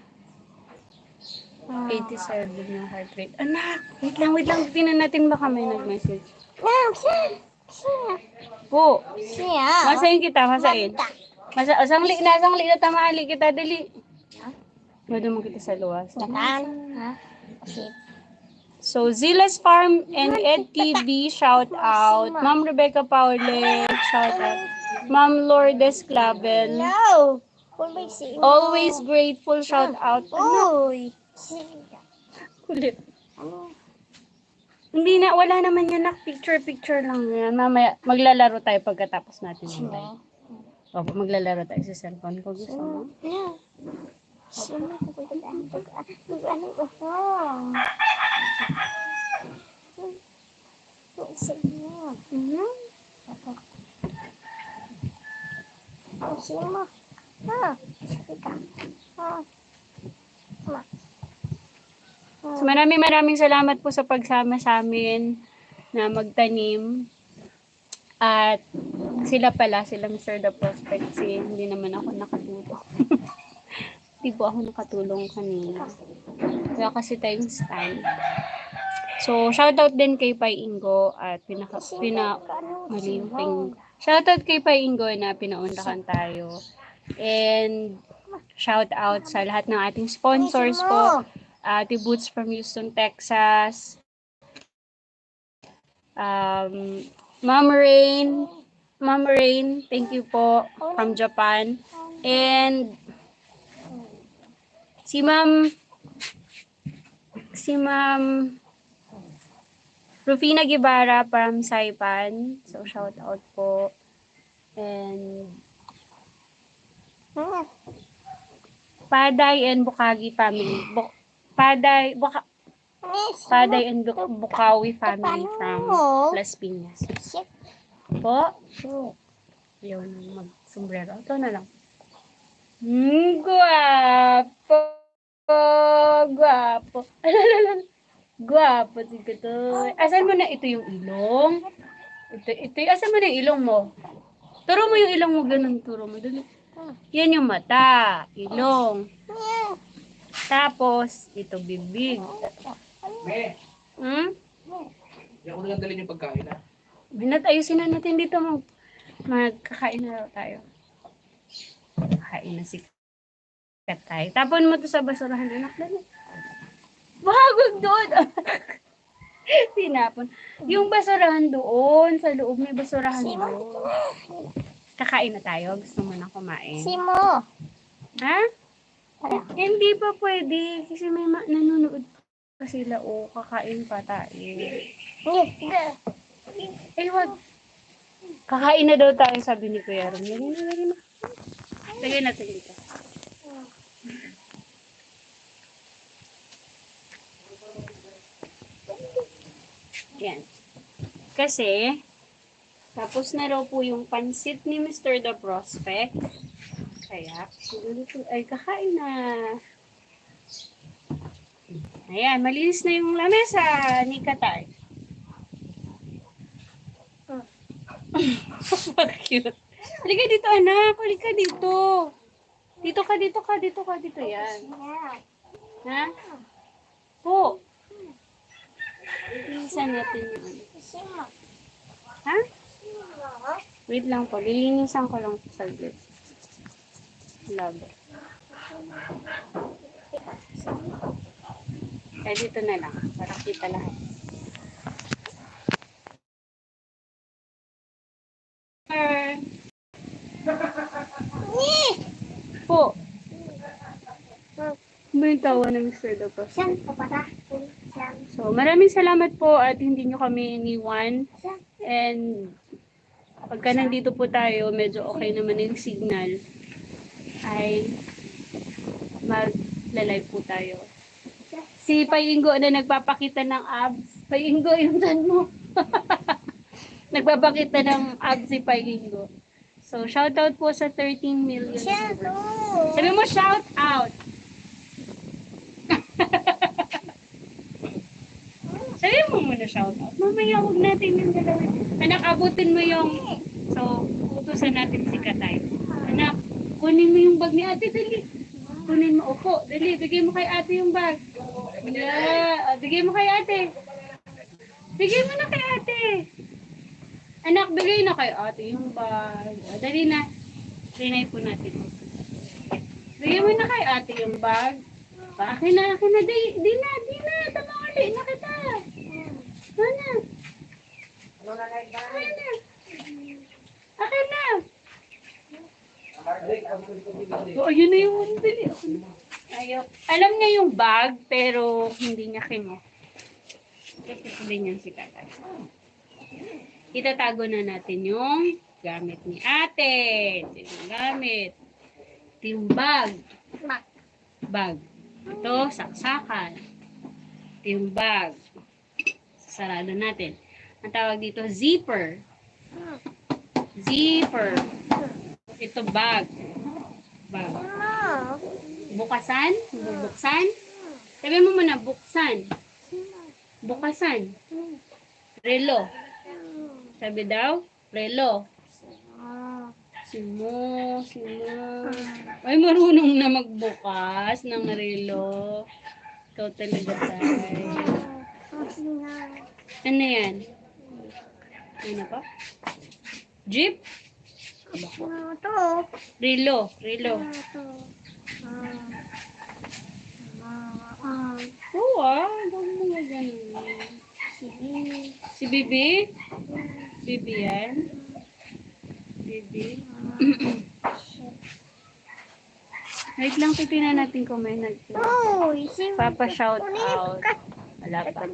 87 yung heart rate. Anak, wait lang. Tingnan natin baka may nag-message. Po. Masahin kita. Sangli na tamali kita. Dali. Wala mo kita sa luwas. So, Zila's Farm and Ed TV, shout out. Ma'am Rebecca Paule, shout out. Ma'am Lourdes Clavel. Always grateful, shout out. Kulit. Hindi na, wala naman yan. Picture lang yan. Mamaya, maglalaro tayo pagkatapos natin yung live. Opo, maglalaro tayo sa cellphone ko. Gusto mo? So, maraming salamat po sa pagsama sa amin na magtanim. At sila Mr. The Prospect, hindi naman ako nakatulong. Hindi po ako nakatulong kanina. Kaya kasi tayong stand. So, shoutout din kay Pai Ingo at shoutout kay Pai Ingo na pinaunlakan tayo. And shoutout sa lahat ng ating sponsors po. Ate Boots from Houston, Texas. Ma'am Rain, thank you po from Japan. And si Ma'am Rufina Guevara from Saipan. So, shout out po. And Paday and Bukagi family. Paday and Bukawi family from Las Piñas. Po? Yun, mag-sombrero. Ito na lang. Guwapo. Guwapo si Kutoy. Asan mo na ito yung ilong? Ito, asan mo na yung ilong mo? Turo mo yung ilong mo, ganun turo mo. Yan yung mata, ilong. Tapos, ito bibig. Hindi ako nalang dalhin yung pagkain ha. Binat, ayusin na natin dito. Magkakain na daw tayo. Kain na si Katay. Tapon mo to sa basurahan. Anak, dali. Wag doon. Tinapon. Yung basurahan doon. Sa loob may basurahan doon. Kakain na tayo. Gusto mo na kumain. Simo. Ha? Hindi pa pwede. Kasi may nanonood pa sila. O, kakain pa tayo. Eh, wag. Kakain na daw tayo, sabi ni Kuya Ron. Lagyan na. Lagyan natin dito. Yan. Kasi, tapos na raw po yung pansit ni Mr. The Prospect. Kaya, ay kakain na. Ayan, malinis na yung lamesa ni Katay. Cute. Halika dito, anak. Halika dito. Dito ka. Dito yan. Ha? Po. Linisan natin yung ano. Simo. Ha? Wait lang po. Lilinisan ko lang po saglit. Labo. Eh, dito na lang. Para kita lahat. Po. Ano yung tawa ng Mr. Dr. Siyang papata. Siyang. So, maraming salamat po at hindi nyo kami iniwan. And pagka nandito po tayo, medyo okay naman yung signal, ay mag-live po tayo. Si Payingo na nagpapakita ng abs. Payingo, yung tan mo. Nagpapakita ng abs si Payingo. So, shout out po sa 13 million. Siyang to. Sabi mo, shout out. Sabi mo muna shout out. Mamaya huwag natin yung dalawin. Anak, abutin mo yung... So, utusan natin si Katay. Anak, kunin mo yung bag ni ate, dali. Kunin mo, upo, dali. Bigay mo kay ate yung bag. Yeah, bigay mo kay ate. Bigay mo na kay ate. Anak, bigay na kay ate yung bag. Dali na. Trinay po natin. Bigay mo na kay ate yung bag. Akin na. Di na. Tamali na kita. Mana? Akin na. Oh, ayun na yung dali. Ayaw. Alam niya yung bag, pero hindi niya kino. Kasi sabihin niya si Tatay. Itatago na natin yung gamit ni ate. Ito yung gamit. Ito yung bag. Bag. Ito, saksakan. Ito yung bag. Sarado natin. Ang tawag dito, zipper. Zipper. Ito, bag. Bag. Bukasan? Bubuksan? Sabi mo muna, buksan. Bukasan. Relo. Sabi daw, relo. Simo. Ay, marunong na magbukas ng relo. Ikaw talaga, Tay. Ano yan? Ano pa? Jeep? Relo. Oo huwag mo nga ganun. Si Bibi? Bibi yan? Bibi? Wait lang, titignan natin kung may Papa-shout out. Wala pa.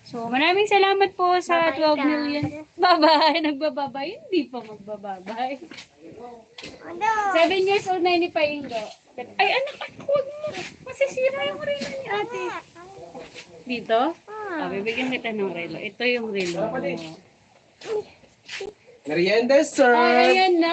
So, maraming salamat po sa 12 million. Bye-bye! Nagbababay? Hindi pa magbababay. 7 years old na ni Paingo. Ay, anak, huwag mo. Masisira yung relo ni ate. Dito? Bibigyan kita ng relo. Ito yung relo mo. Merienda, sir! Ay, ayan na!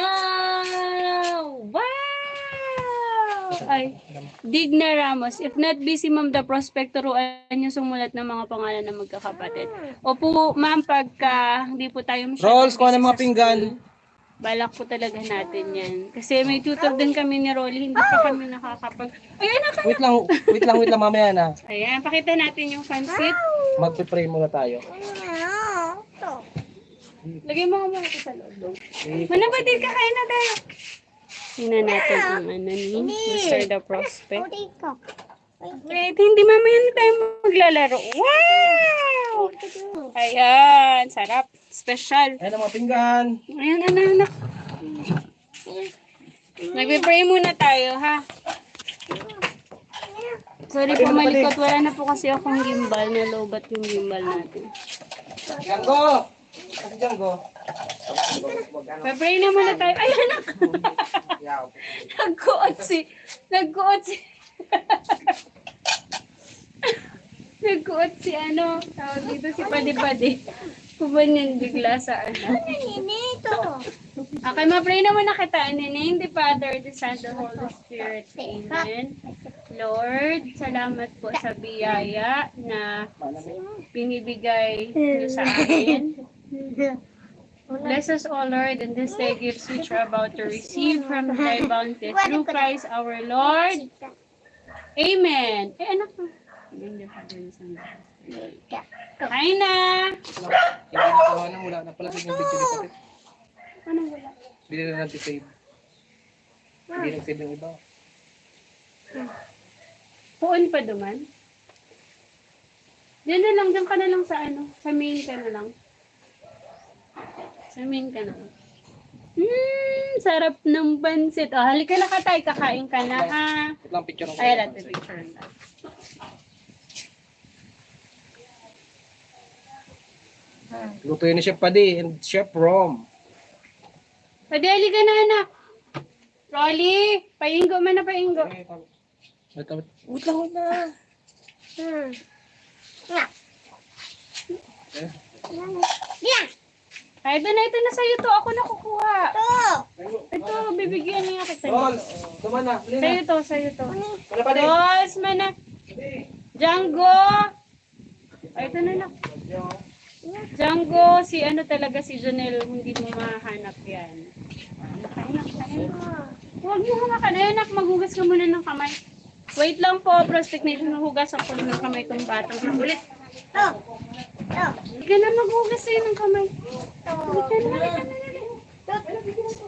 Wow! Ay, Digna Ramos. If not busy, ma'am, the prospect, turuan niyo sumulat ng mga pangalan ng magkakapatid. Opo, ma'am, pagka hindi po tayo masyadong Rolls, kuha ng busy mga sa pinggan. school, balak po talaga natin yan. Kasi may tutor din kami ni Rolly, hindi pa kami nakakapag... Ay, anak! Wait lang, mamaya na. Ayan, pakita natin yung fansit. Magpe-pray muna tayo. Lagay mo nga muna ito sa loob. Manapatid ka, kain na tayo. Tingnan natin ang ano ni Mr. The Prospect. Dito. Wait, hindi mamaya na tayo maglalaro. Wow! Ayan, sarap. Special. Ayan ang mga pinggan. Ayan, anak. Nagpe-pray muna tayo, ha? Sorry po, malikot. Wala na po kasi akong gimbal. Nalobat yung gimbal natin. Django! Kasi Django. Pa-pray na muna tayo. Ay, anak! Yaw. Nagkuot si ano, tawag dito si Padi-Padi. Kubanyan bigla sa ano. Nito. Okay, ma-pray na muna kita. In the name of the Father, the Son, the Holy Spirit. Amen. Lord, salamat po sa biyaya na binibigay niyo sa amin. Bless us, O Lord, in this day gifts which we're about to receive from thy bounty through Christ our Lord. Amen. Eh, anak mo. Kain na! Hindi nakawa na mula. Napalasig yung video ni Patit. Anong wala? Hindi na nag-save. Hindi nag-save yung iba. Puon pa duman? Diyan na lang, diyan ka na lang sa ano. Sa main ka na lang. Sa main ka na lang. Sarap ng pansit. Oh, halika na ka tayo, kakain ka na ha. Ito lang picture ng Ay, natin picture na. Lutuin ni Chef Padi and Chef Rom. Pwede, halika na anak. Rolly, painggo man na painggo. Wait lang. Yan. Ay, ito na sa'yo to. Ako na kukuha. Ito, bibigyan niya kita. Tol, tuman na. Sa'yo to. Wala pa din. Dos, manak. Django! Ay, ito na lang. Django, si ano talaga si Jonel, hindi mo mahanap yan. Anak. Huwag mo hawakan. Ay, anak, maghugas ka muna ng kamay. Wait lang po, prostate nation, maghugas ako ng kamay kong batang ulit. Hindi ka na maghugas sa'yo ng kamay.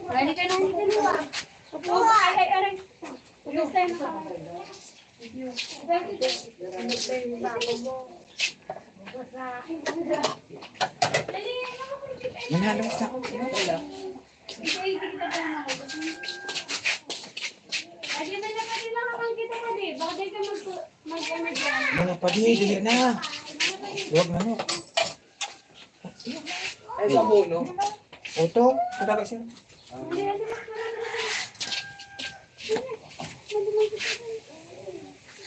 Halika na. Upo ka, aray. Hugas tayo ng kamay. Manalong sa ako. Lagi na pati lang kapag kita pa di. Baka di ka mag-ano dyan. Mga Padi, dili na. Huwag na no. Ay, sa puno. Oto, katakas yun.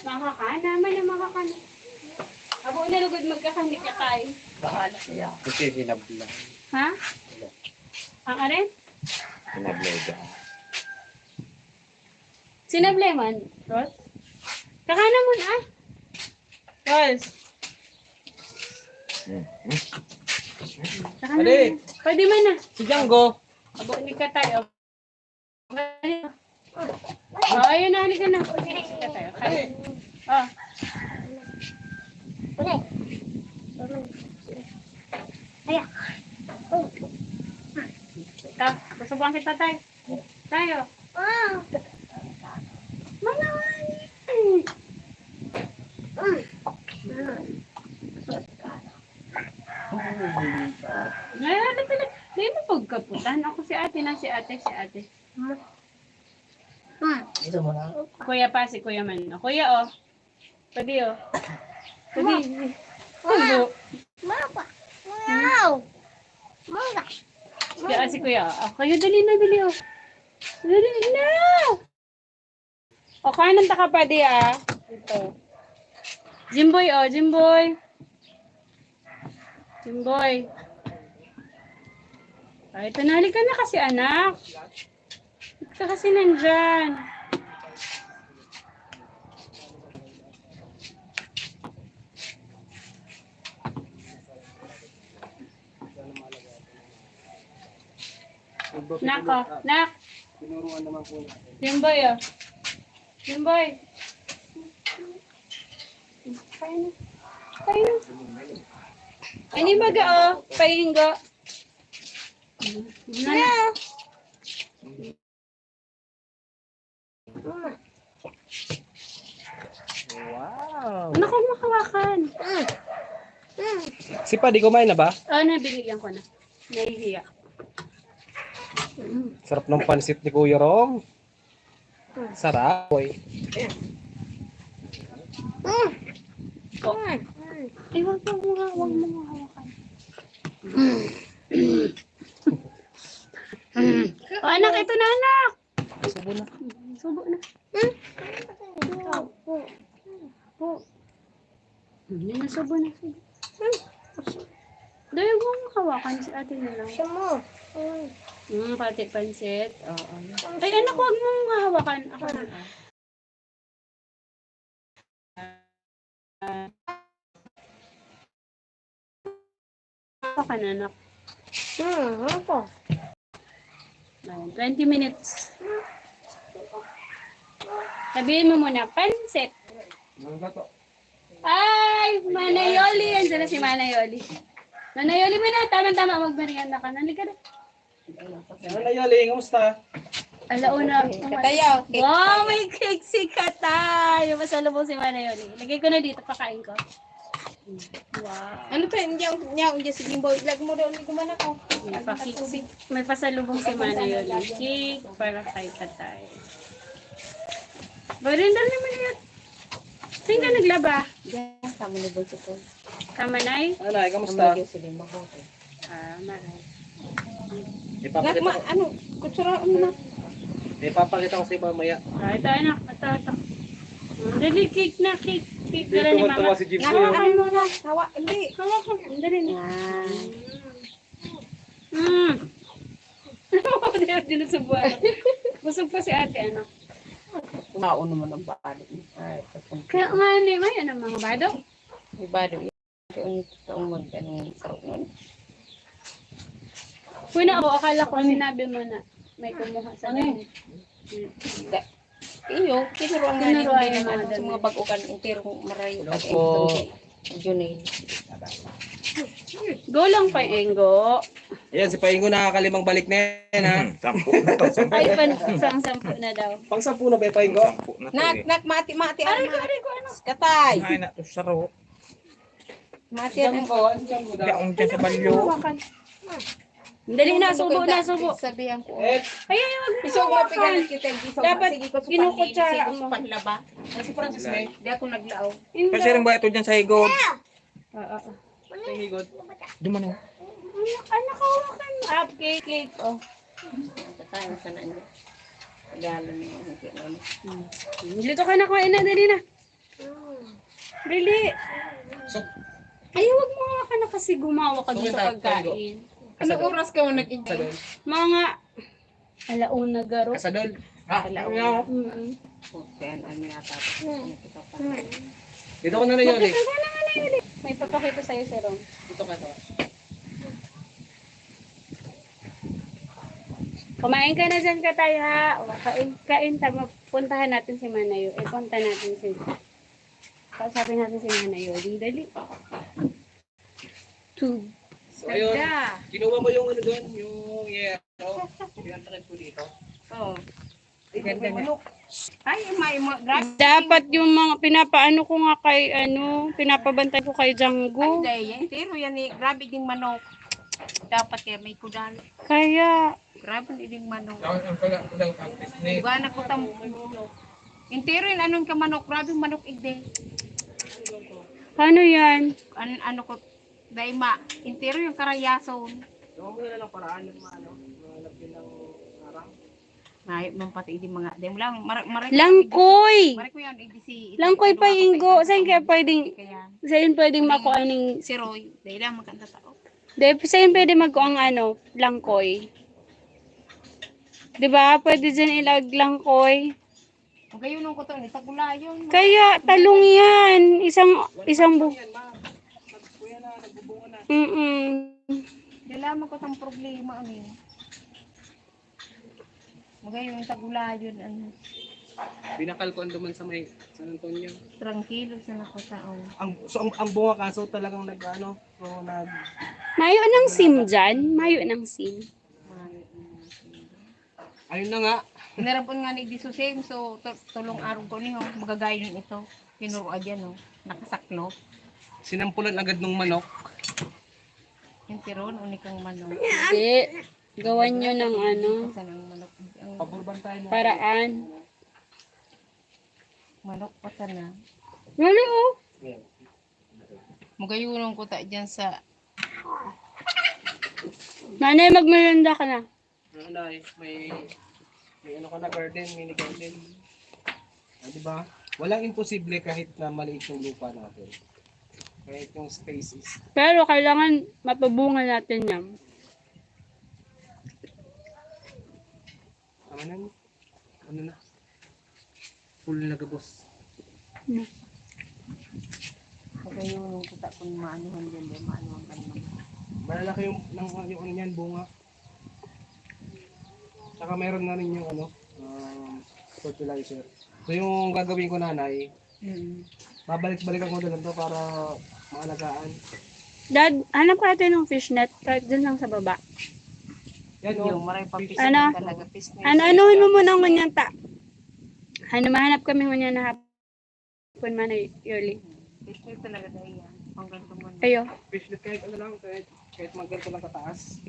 Makakana, makakana. Abo na lugod magkakanik ka tayo. Bahala siya. Kasi hinabla. Ha? Ang arin? Hinabla dyan. Sinableman, Ros? Kakana mo na. Ros. Kakana Pwede. mo. Pwede man na. Si Django. Abo ni ka tayo. Ayun na, halika na. Halika tayo. Kain. Oh. Ito, susubukan kita tayo. Tayo. Ngayon, hindi mo pagkaputan. Ako si ate na, si ate. Ito mo na. Kuya pa, si kuya man. O, kuya, oh. Pwede, oh. Pwede. Ano? Kaya si kuya, oh. Kayo, dali na, oh. Dali na! O, kanan ta ka pa, di, ah. Ito. Jimboy, oh, Jimboy. Ay, tanali ka na kasi, anak. Ba't ka kasi nandyan? Nako, nak. Tinuruan naman po natin. Jimboy, oh. Jimboy. Kain na. Ani maga, oh. Painggo. Na. Wow. Anak ko makawakan. Si Pa, di kumain na ba? Oh, nabinigyan ko na. Nahihiya. Sarap ng pansit ni Kuya Rong. Sarap. Boy. Ay, wag mo hawakan. Oh, anak, ito na, anak. Subo na. Subo na. Po. Yan na, subo na. Dahil mo makawakan si ate na lang. Pati pansit. Oo. Ay, anak, wag mong hawakan. Ako na. Ako ka na, anak. Ayan, 20 minutes. Sabihin mo muna, pansit. Ay, Manayoli. Andiyan na si Manayoli. Manayoli mo na. Tama-tama, magmerienda ka. Nalika na. Ano Yoli, kamusta? Alauna. Katayo. Wow, may cake si Katay. Masalubong si Manayoli. Lagay ko na dito, pakain ko. Wow. Ano to? Hindi sige mo. Ilag mo daw. Hindi ko man ako. May pasalubong si Manayoli. Cake para kay Katay. Barindal naman yan. Saan ka naglaba? Diyan, kamo ni Bolso ko. Kamanay? Anay, kamusta? Sige mo ko. Maray. Ipapakita ko. Ano? Kutsura na. Ipapakita ko sa iyo mamaya. Ito anak. Ito. Dali, cake na. Cake na lang ni Dito Mama. si Jim ko yun. Ano mo na? Hawa. Hindi. Hawakan. Dali na. Hindi na sa buwan. Busog pa si ate, ano? Kumaon naman ang balo. Ay, Kaya nga, may ano mga bado? may balo. Yung taong mag-anong sarap nun. Kuna ako, akala ko sinabi mo na may kumuha sa ganit. Iyo, tinuruan nga Tinuruan din yung mga sa mga bagukan interong marayo. Hello po. Junay. Go lang pa, Engo. Ayan, si Paingo nakakalimang balik na yan, ha? Ay, pang 10 na daw. Pang 10 na ba, Paingo? Nak, mati. Aray ko, ano? Katay. Ay na to saro. Mati Diyan ang ko, diyan mo daw. Diyan dyan sa balyo. Hawakan. Dali na, subo. Sabihan ko. Eh, Ay, wag mo Isog hawakan. mapigalit kita. Dapat kinukutsara mo. Panlaba. si Francis May. Di ako naglaaw. Hindi. Kasi rin ba ito dyan sa higod? Oo. Pahigod. Dumano. Anak, hawakan mo. Cake. Oh. Katay sa naan. Galo na yun. Dito ka na, kuhain na. Dali na. Dali. So, Ay, wag mo hawakan na kasi gumawa ka dun sa pagkain. Anong oras ka mo nag-enjoy? kasadol. Mga alauna garo. Kasadol. Mm-mm. Kaya ano yata. Dito ko na rin yun, eh. May papakita sa'yo, Sir Ron. Dito ka to. Kumain ka na dyan, Katay, ha? O, kain. Puntahan natin si Manayo. Punta natin si... Kausapin natin si Manayo. Dali. Tube. So, ayun. Kinuha ko yung ano doon, yung yero. Pinantakit ko dito. Oo. Ay, ganda na. Ay, may grabe. Dapat yung mga pinapaano ko nga kay pinapabantay ko kay Django. Ay, pero yan eh, grabe ding manok. Dapat kaya may kudal. Kaya, Grabe din manok. Ang kala ni Buwan ako tam. Intero yun, anong ka manok? Grabe manok igde. paano yan? Ano ko, daima. Intero yung karayason. Gawa mo na lang paraan ng ano, malagyan ng arang. Ay, mampati di mga, di mo lang, Langkoy! Maray ko yan, igdi si... Langkoy pa Ingo. Saan kaya pwedeng, Kaya, saan pwedeng makuha ng, si Roy, dahil lang magkanta tao. saan pwede magkuha ang langkoy? Diba? Pwede dyan ilaglang-koy. Kung kayo nung kuto, ni tagulayon. Kaya, talong yan. Isang Yan, ma. Kuya na, nagbubunga na. Dalaman ko tang problema, ano yun. Magayon yung tagulayon, ano. Binakal ko anduman sa may San Antonio. Tranquilo sa nako tao. Ang bunga kaso talagang nag-ano, so nag... Mayo ng SIM dyan. Mayo ng SIM. Ayun na nga. Inarapon nga ni Disusem, so tulong araw ko niyo, magagayon ito. Pinuro agyan, no? Nakasaklo. Sinampulan agad ng manok. Yung tiron, unikang manok. Hindi. Gawan nyo ng ano, Saan ang manok? Ang Paburban tayo mo. paraan. manok pa sana. Lalo oh. Magayunong ko ta dyan sa... Nanay, magmerenda ka na. Nanay, may ano ka na garden, mini garden. Ah, di ba? Walang imposible kahit na maliit yung lupa natin. Kahit yung space is. Pero kailangan mapabungan natin yan. Tama na mo. Ano na? Full na gabos. Magayunong ko ta kung maanuhan dyan, maanuhan ka naman. Malalaki yung ano yan, bunga. Saka meron na rin yung ano, fertilizer. So yung gagawin ko nanay, babalik-balikan ko doon to para maalagaan. Dad, hanap ka natin ng fishnet. Kahit dun lang sa baba. Yan Yung oh. maray pa fish Ano? talaga fish na Anuhin mo muna ng ganyan ta. Mahanap kami ganyan na hapon man ay early. fish na talaga dahil yan. Hanggang tumun. Ayo. Fishnet kahit ano lang, kahit magganto lang kataas.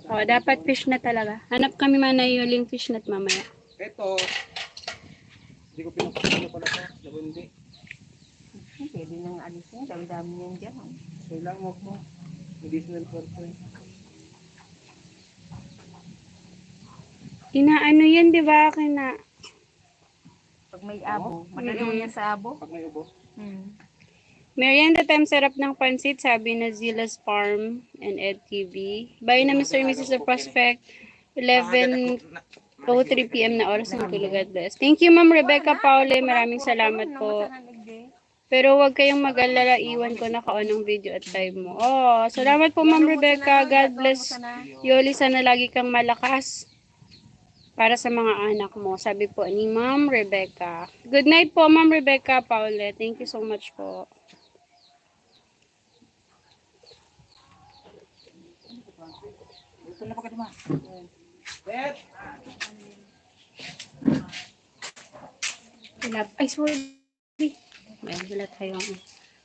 Oh, dapat fishnet talaga. Hanap kami man ay yuling fishnet mamaya. Ito, hindi ko pinapakita pala ito, labundi. Pwede nang alisin, dami-dami yan dyan. Kailangan mo, medicinal purpose. Inaano yan, di ba? Pag may abo, madali yan sa abo. Pag may ubo. Merienda time sarap ng pansit, sabi na Zila's Farm and Ed TV. Bye na Mr. and Mrs. The Prospect. 11:03 p.m. na oras ng tulog at bless. Thank you, Ma'am Rebecca Paule. Maraming salamat po. Pero huwag kayong mag-alala, iwan ko na ka-on ng video at time mo. Oh, salamat po, Ma'am Rebecca. God bless. Yoli, sana lagi kang malakas para sa mga anak mo. Sabi po ni Ma'am Rebecca. Good night po, Ma'am Rebecca Paule. Thank you so much po. Dad! Ay, sorry. May wala tayo.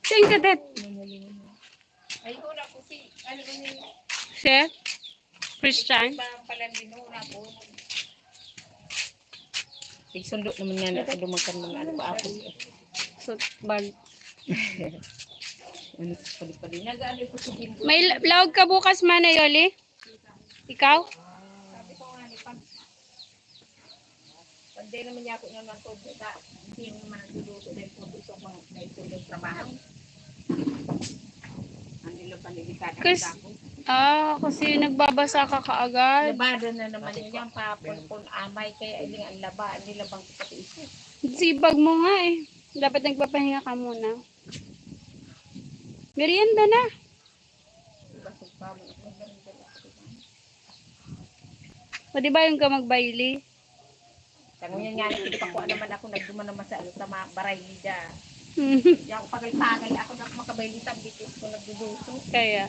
Saan ka, Det? Ay, una ko si, ano ko ni, Chef? Christian? palandinura ko. Sundo naman nga na ito dumakan mga ano pa ako. So, bag. Ano, pali-pali. Nag-ano ko sa ginto. May vlog ka bukas man, Yoli? Ikaw? Sabi ko nga ni Pag. Pag di naman niya ako niya matubig. Hindi naman nagduduto dahil po gusto kong naitulog trabaho. Ang ilo panilikat ang Kasi, dako. kasi nagbabasa ka kaagad. Labada na naman yun yan. Papulpon amay. Kaya iling ang laba. Ang nilabang ko pati isip. Sibag mo nga eh. Dapat nagpapahinga ka muna. Merienda na. Basog pa mo. O diba yung ka magbaili? Tangunyan nga hindi pa ko naman ako nagduman naman sa mga barayida. Hindi ako pagay-pagay. Ako na makabaylita. Bitis ko nagduduso. Kaya.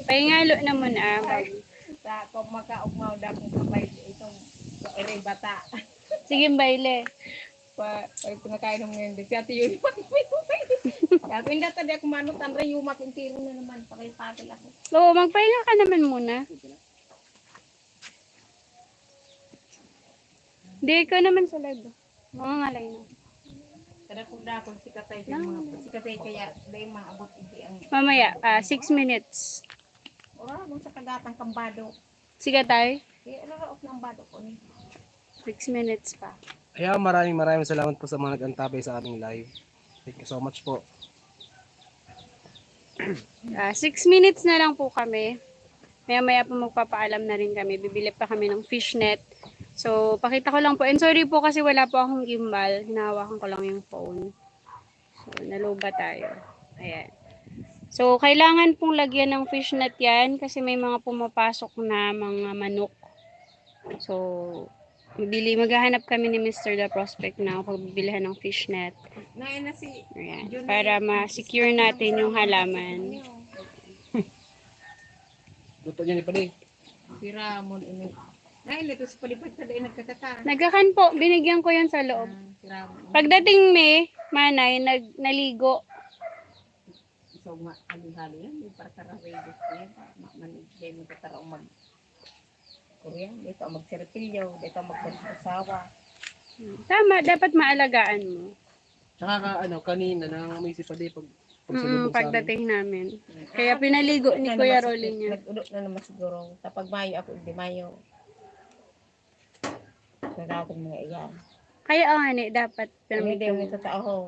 Pahingalo na muna. Sa kung makaugmaw na akong kabay itong ilay bata. Sige, baile. Pag pinakain ng ngayon, si Ate Yuli, kaya kung hindi tayo ako manutan, rayumak yung tiro na naman, pakipakil ako. Oo, magpahinga ka naman muna. Hindi, ikaw naman sa live. Mga ngalay na. Kada kung dakong sikatay sa mga sikatay kaya dahil mga abot hindi ang Mamaya, 6 minutes. ora kung sa kagatang kambado. Sige tayo. Kaya alaok ng bado ko ni. 6 minutes pa. Kaya maraming salamat po sa mga nag-antabay sa aming live. Thank you so much po. 6 minutes na lang po kami. Maya-maya po magpapaalam na rin kami. Bibili pa kami ng fishnet. So, pakita ko lang po. And sorry po kasi wala po akong gimbal. Hinahawakan ko lang yung phone. So, naluba tayo. Ayan. So, kailangan pong lagyan ng fishnet yan kasi may mga pumapasok na mga manok. So, maghahanap kami ni Mr. The Prospect na pagbibilihan ng fishnet. Nain na si Ayan. Para ma-secure natin yung halaman. Luto niya ni Paday. Si Ramon, ini. Ay, ito sa palipad sa dain nagkatata. Nagkakan po, binigyan ko yan sa loob. Si Ramon. Pagdating may, manay, naligo. So, halo-halo yan. Yung para kararigos ko yan. Manigay mo katara mag Korean. Dito ang magsiripilyo. Dito ang magsasawa. Tama, dapat maalagaan mo. Kanina, nangangamoy si Pade pag salubong sa amin. Pagdating namin. Kaya pinaligo ni Kuya Rolly niya. Nag-udot na naman siguro. Kapag Mayo ako, hindi Mayo. Nagkakong mga iyan. Kaya nga dapat Hindi permit mo ito tao.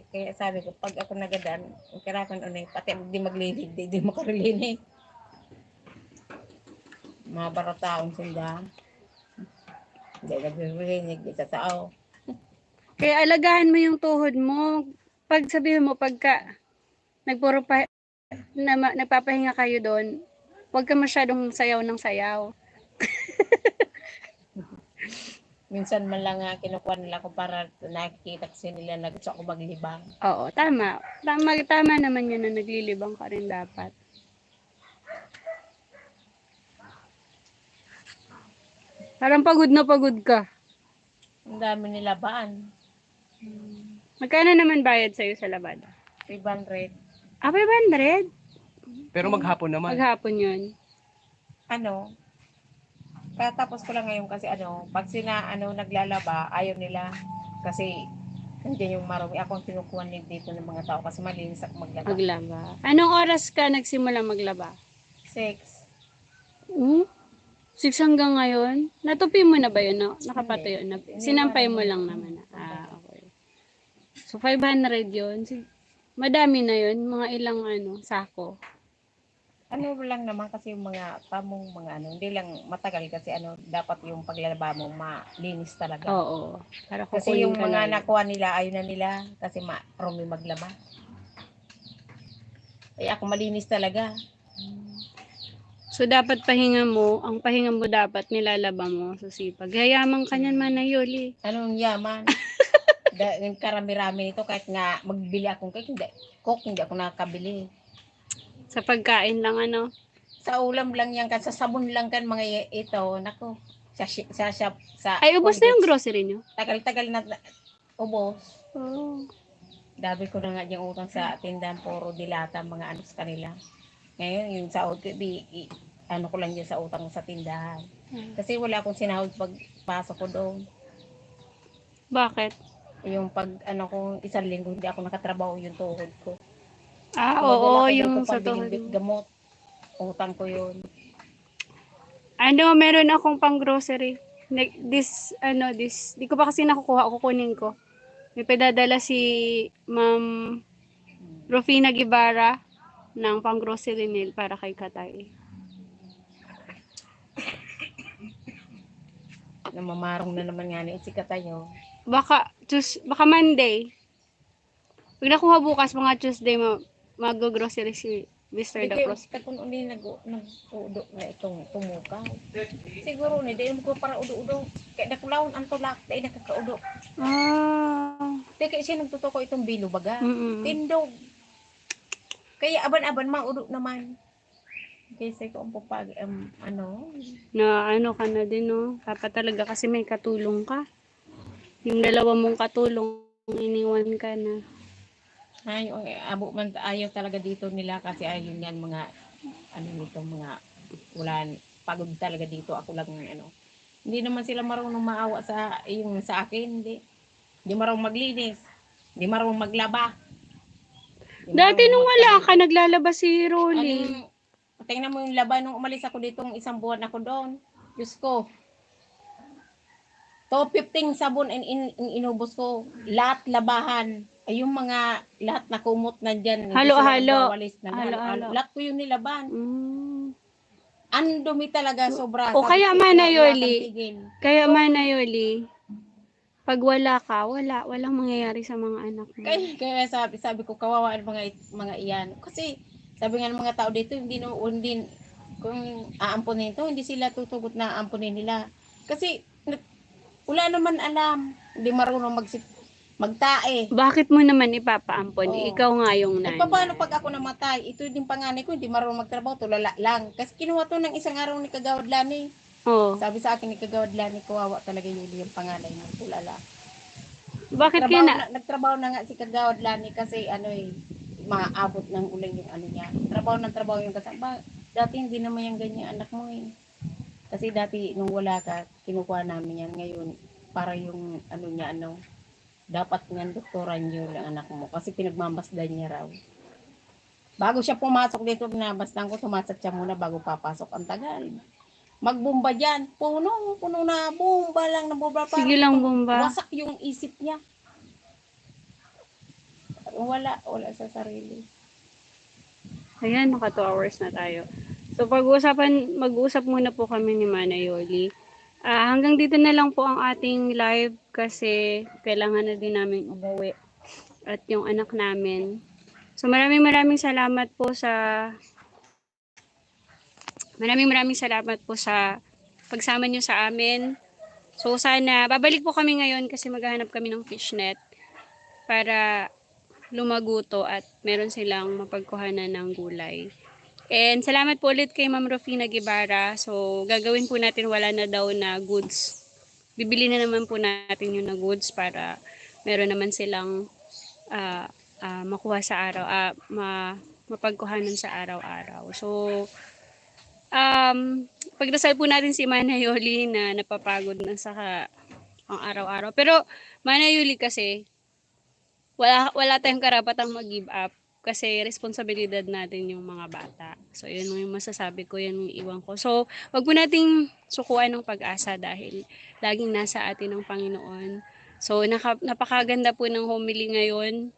Kaya sabi ko, pag ako nagadaan, kailangan unay, pati di maglilig, di makarilinig. Mga barataon sila. Hindi naglilinig, di sa tao. Kaya alagahan mo yung tuhod mo. Pag sabihin mo, pagka nagpapahinga kayo doon, huwag ka masyadong sayaw ng sayaw. Minsan man lang kinukuha nila ko para nakikita kasi nila na gusto ako maglibang. Oo, tama. Tama naman yun na naglilibang ka rin dapat. Parang pagod na pagod ka. Ang dami nilabaan. Magkano naman bayad sa'yo sa labada? 300. 500? Pero maghapon naman. Maghapon yun. Katapos ko lang ngayon kasi pag naglalaba, ayaw nila. Kasi nandiyan yung marumi. Ako ang kinukuha dito ng mga tao kasi malinis ako maglaba. Maglaba. Anong oras ka nagsimula maglaba? 6. 6 hanggang ngayon? Natupi mo na ba yun? No? Nakapatuyo na. Sinampay mo lang naman. Okay. So, 500 yun. Madami na yun. Mga ilang sako. Lang naman kasi yung mga tamong hindi lang matagal kasi dapat yung paglalaba mo malinis talaga. Oo. Para Kasi yung ka mga lang. nakuha nila, ayaw na nila kasi marumi maglaba. Ay ako malinis talaga. So, dapat ang pahinga mo dapat nilalaba mo sa sipag. Hayaman ka niyan, Manayoli. Anong yaman? Yung karami-rami nito kahit nga magbili akong cake, hindi ako nakakabili. Sa pagkain lang, Sa ulam lang yan, sa sabon lang kan mga ito, nako. Sa Ay, ubos na yung grocery nyo? tagal-tagal na ubos. Oh. Dabi ko na nga yung utang sa tindahan, puro dilata mga sa kanila. Ngayon, yung sahod ko, ko lang yun sa utang sa tindahan. Kasi wala akong sinahod pag pasok ko doon. Bakit? Yung pag kung isang linggo hindi ako nakatrabaho yung tuhod ko. Oo, Magdala ko yung dito sa pambiling tuhod. gamot. Utang ko yun. Meron akong pang grocery. Di ko pa kasi nakukuha, kukunin ko. May padadala si Ma'am Rufina Guevara ng pang grocery nil para kay Katay. Namamarong na naman nga ni si Katayo. Baka Monday. Pag nakuha bukas, mga Tuesday, mag-grocery si Mr. Hindi Dacros. kayo kung uli nag-udo na itong tumukaw. Siguro ni, dahil mo ko para udo-udo. Kaya nakulawon ang tulak, dahil nakakaudo. Dahil kaya siya nagtutuko itong bilo baga. Tindog. Kaya aban-aban, maudo naman. Kasi ko ang pupag, Na ka na din, no? Dapat talaga kasi may katulong ka. Yung dalawa mong katulong, iniwan ka na. Abo man ayaw talaga dito nila kasi ayaw yan mga mga ulan pagod talaga dito ako lang hindi naman sila marunong maawa sa akin hindi marunong maglinis hindi marunong maglaba Dati nung wala ka naglalaba si Rolly. Tingnan mo yung laba nung umalis ako dito isang buwan ako doon. Diyos ko, 15 sabon inubos ko lahat labahan. Ay yung mga lahat na kumot na dyan. Halo-halo. Lahat ko yung nilaban. Ang dumi talaga sobra. O kaya Manayoli. Pag wala ka, walang mangyayari sa mga anak mo. Kaya sabi ko kawawa ang mga iyan. Kasi sabi nga ng mga tao dito hindi kung aampunin ito, hindi sila tutugot na aampunin nila. Kasi wala naman alam. Hindi marunong magtae. Bakit mo naman ipapaampon? Oo. Ikaw nga yung Ay, nanay. paano pag ako namatay? Ito din panganay ko, hindi marunong magtrabaho, tulala lang. Kasi kinuha to ng isang araw ni Kagawad Lani. Oh. Sabi sa akin ni Kagawad Lani, kawawa talaga Yuli yung panganay mo, tulala. Bakit ka na? Nagtrabaho na nga si Kagawad Lani kasi maabot ng uling yung ano niya. Trabaho yung kasama. Dati hindi naman yung ganyan anak mo eh. Kasi dati nung wala ka, kinukuha namin yan. Ngayon, para yung dapat nga doktoran yun ang anak mo. Kasi pinagmamasdan niya raw. Bago siya pumasok dito, binabasdan ko, tumasat siya muna bago papasok. Ang tagal. Magbomba dyan. Puno na bomba lang na bomba. Sige lang, bomba. Wasak yung isip niya. Wala sa sarili. Ayan, naka 2 hours na tayo. So, mag-uusap muna po kami ni Manay Yoli. Hanggang dito na lang po ang ating live kasi kailangan na din namin umuwi at yung anak namin. So, maraming salamat po sa pagsama nyo sa amin. So, sana, babalik po kami ngayon kasi maghahanap kami ng fishnet para lumaguto at meron silang mapagkuhanan ng gulay. And salamat po ulit kay Ma'am Rufina Guevara. So, gagawin po natin wala na daw na goods. Bibili na naman po natin yung na goods para meron naman silang makuha sa araw, mapagkuhanan sa araw-araw. So, pagdasal po natin si Mana Yoli na napapagod na sa ang araw-araw. Pero, Mana Yoli kasi, wala tayong karapatang mag-give up kasi responsibilidad natin yung mga bata. So, yun yung masasabi ko, yun yung iwan ko. So, wag po nating sukuan ng pag-asa dahil laging nasa atin ng Panginoon. So, napakaganda po ng homily ngayon.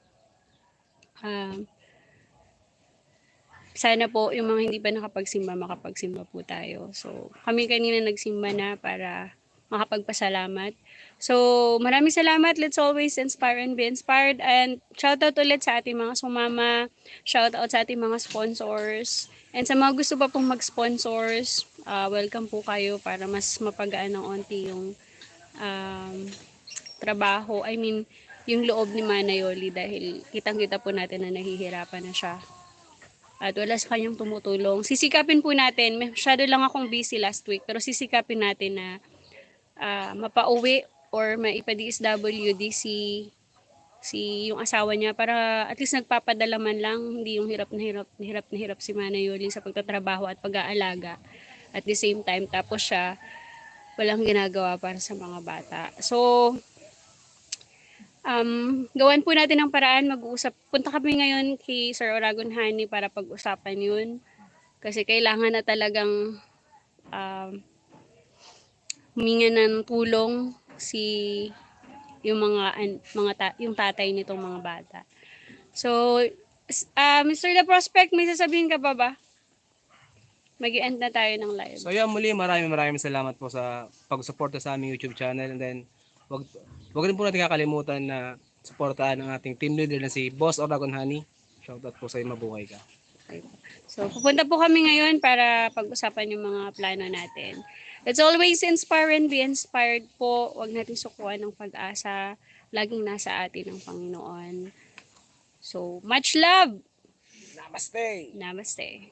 Sana po yung mga hindi pa nakapagsimba, makapagsimba po tayo. So, kami kanina nagsimba na para makapagpasalamat. So, maraming salamat. Let's always inspire and be inspired. And shoutout ulit sa ating mga sumama. Shoutout sa ating mga sponsors. And sa mga gusto pa pong mag-sponsors, welcome po kayo para mas mapagaan ng onti yung trabaho. I mean, yung loob ni Manay Yoli dahil kitang-kita po natin na nahihirapan na siya. At wala sa kanyang tumutulong. Sisikapin po natin, masyado lang akong busy last week, pero sisikapin natin na mapauwi or maipa-DSWD si yung asawa niya para at least nagpapadala man lang, hindi yung hirap na hirap si Manay Yoli sa pagtatrabaho at pag-aalaga. At the same time, tapos siya walang ginagawa para sa mga bata. So, gawan po natin ng paraan, punta kami ngayon kay Sir Oragon Honey para pag-usapan yun. Kasi kailangan na talagang huminga ng tulong yung yung tatay nitong mga bata. So, Mr. The Prospect, may sasabihin ka pa ba? Mag-i-end na tayo ng live. So yan, muli maraming salamat po sa pag-suporta sa aming YouTube channel. And then, wag rin po natin kakalimutan na suportahan ang ating team leader na si Boss Oragon Honey. Shoutout po sa iyo, mabuhay ka. So, pupunta po kami ngayon para pag-usapan yung mga plano natin. Let's always inspire and be inspired po. Huwag natin sukuan ng pag-asa. Laging nasa atin ang Panginoon. So, much love! Namaste! Namaste.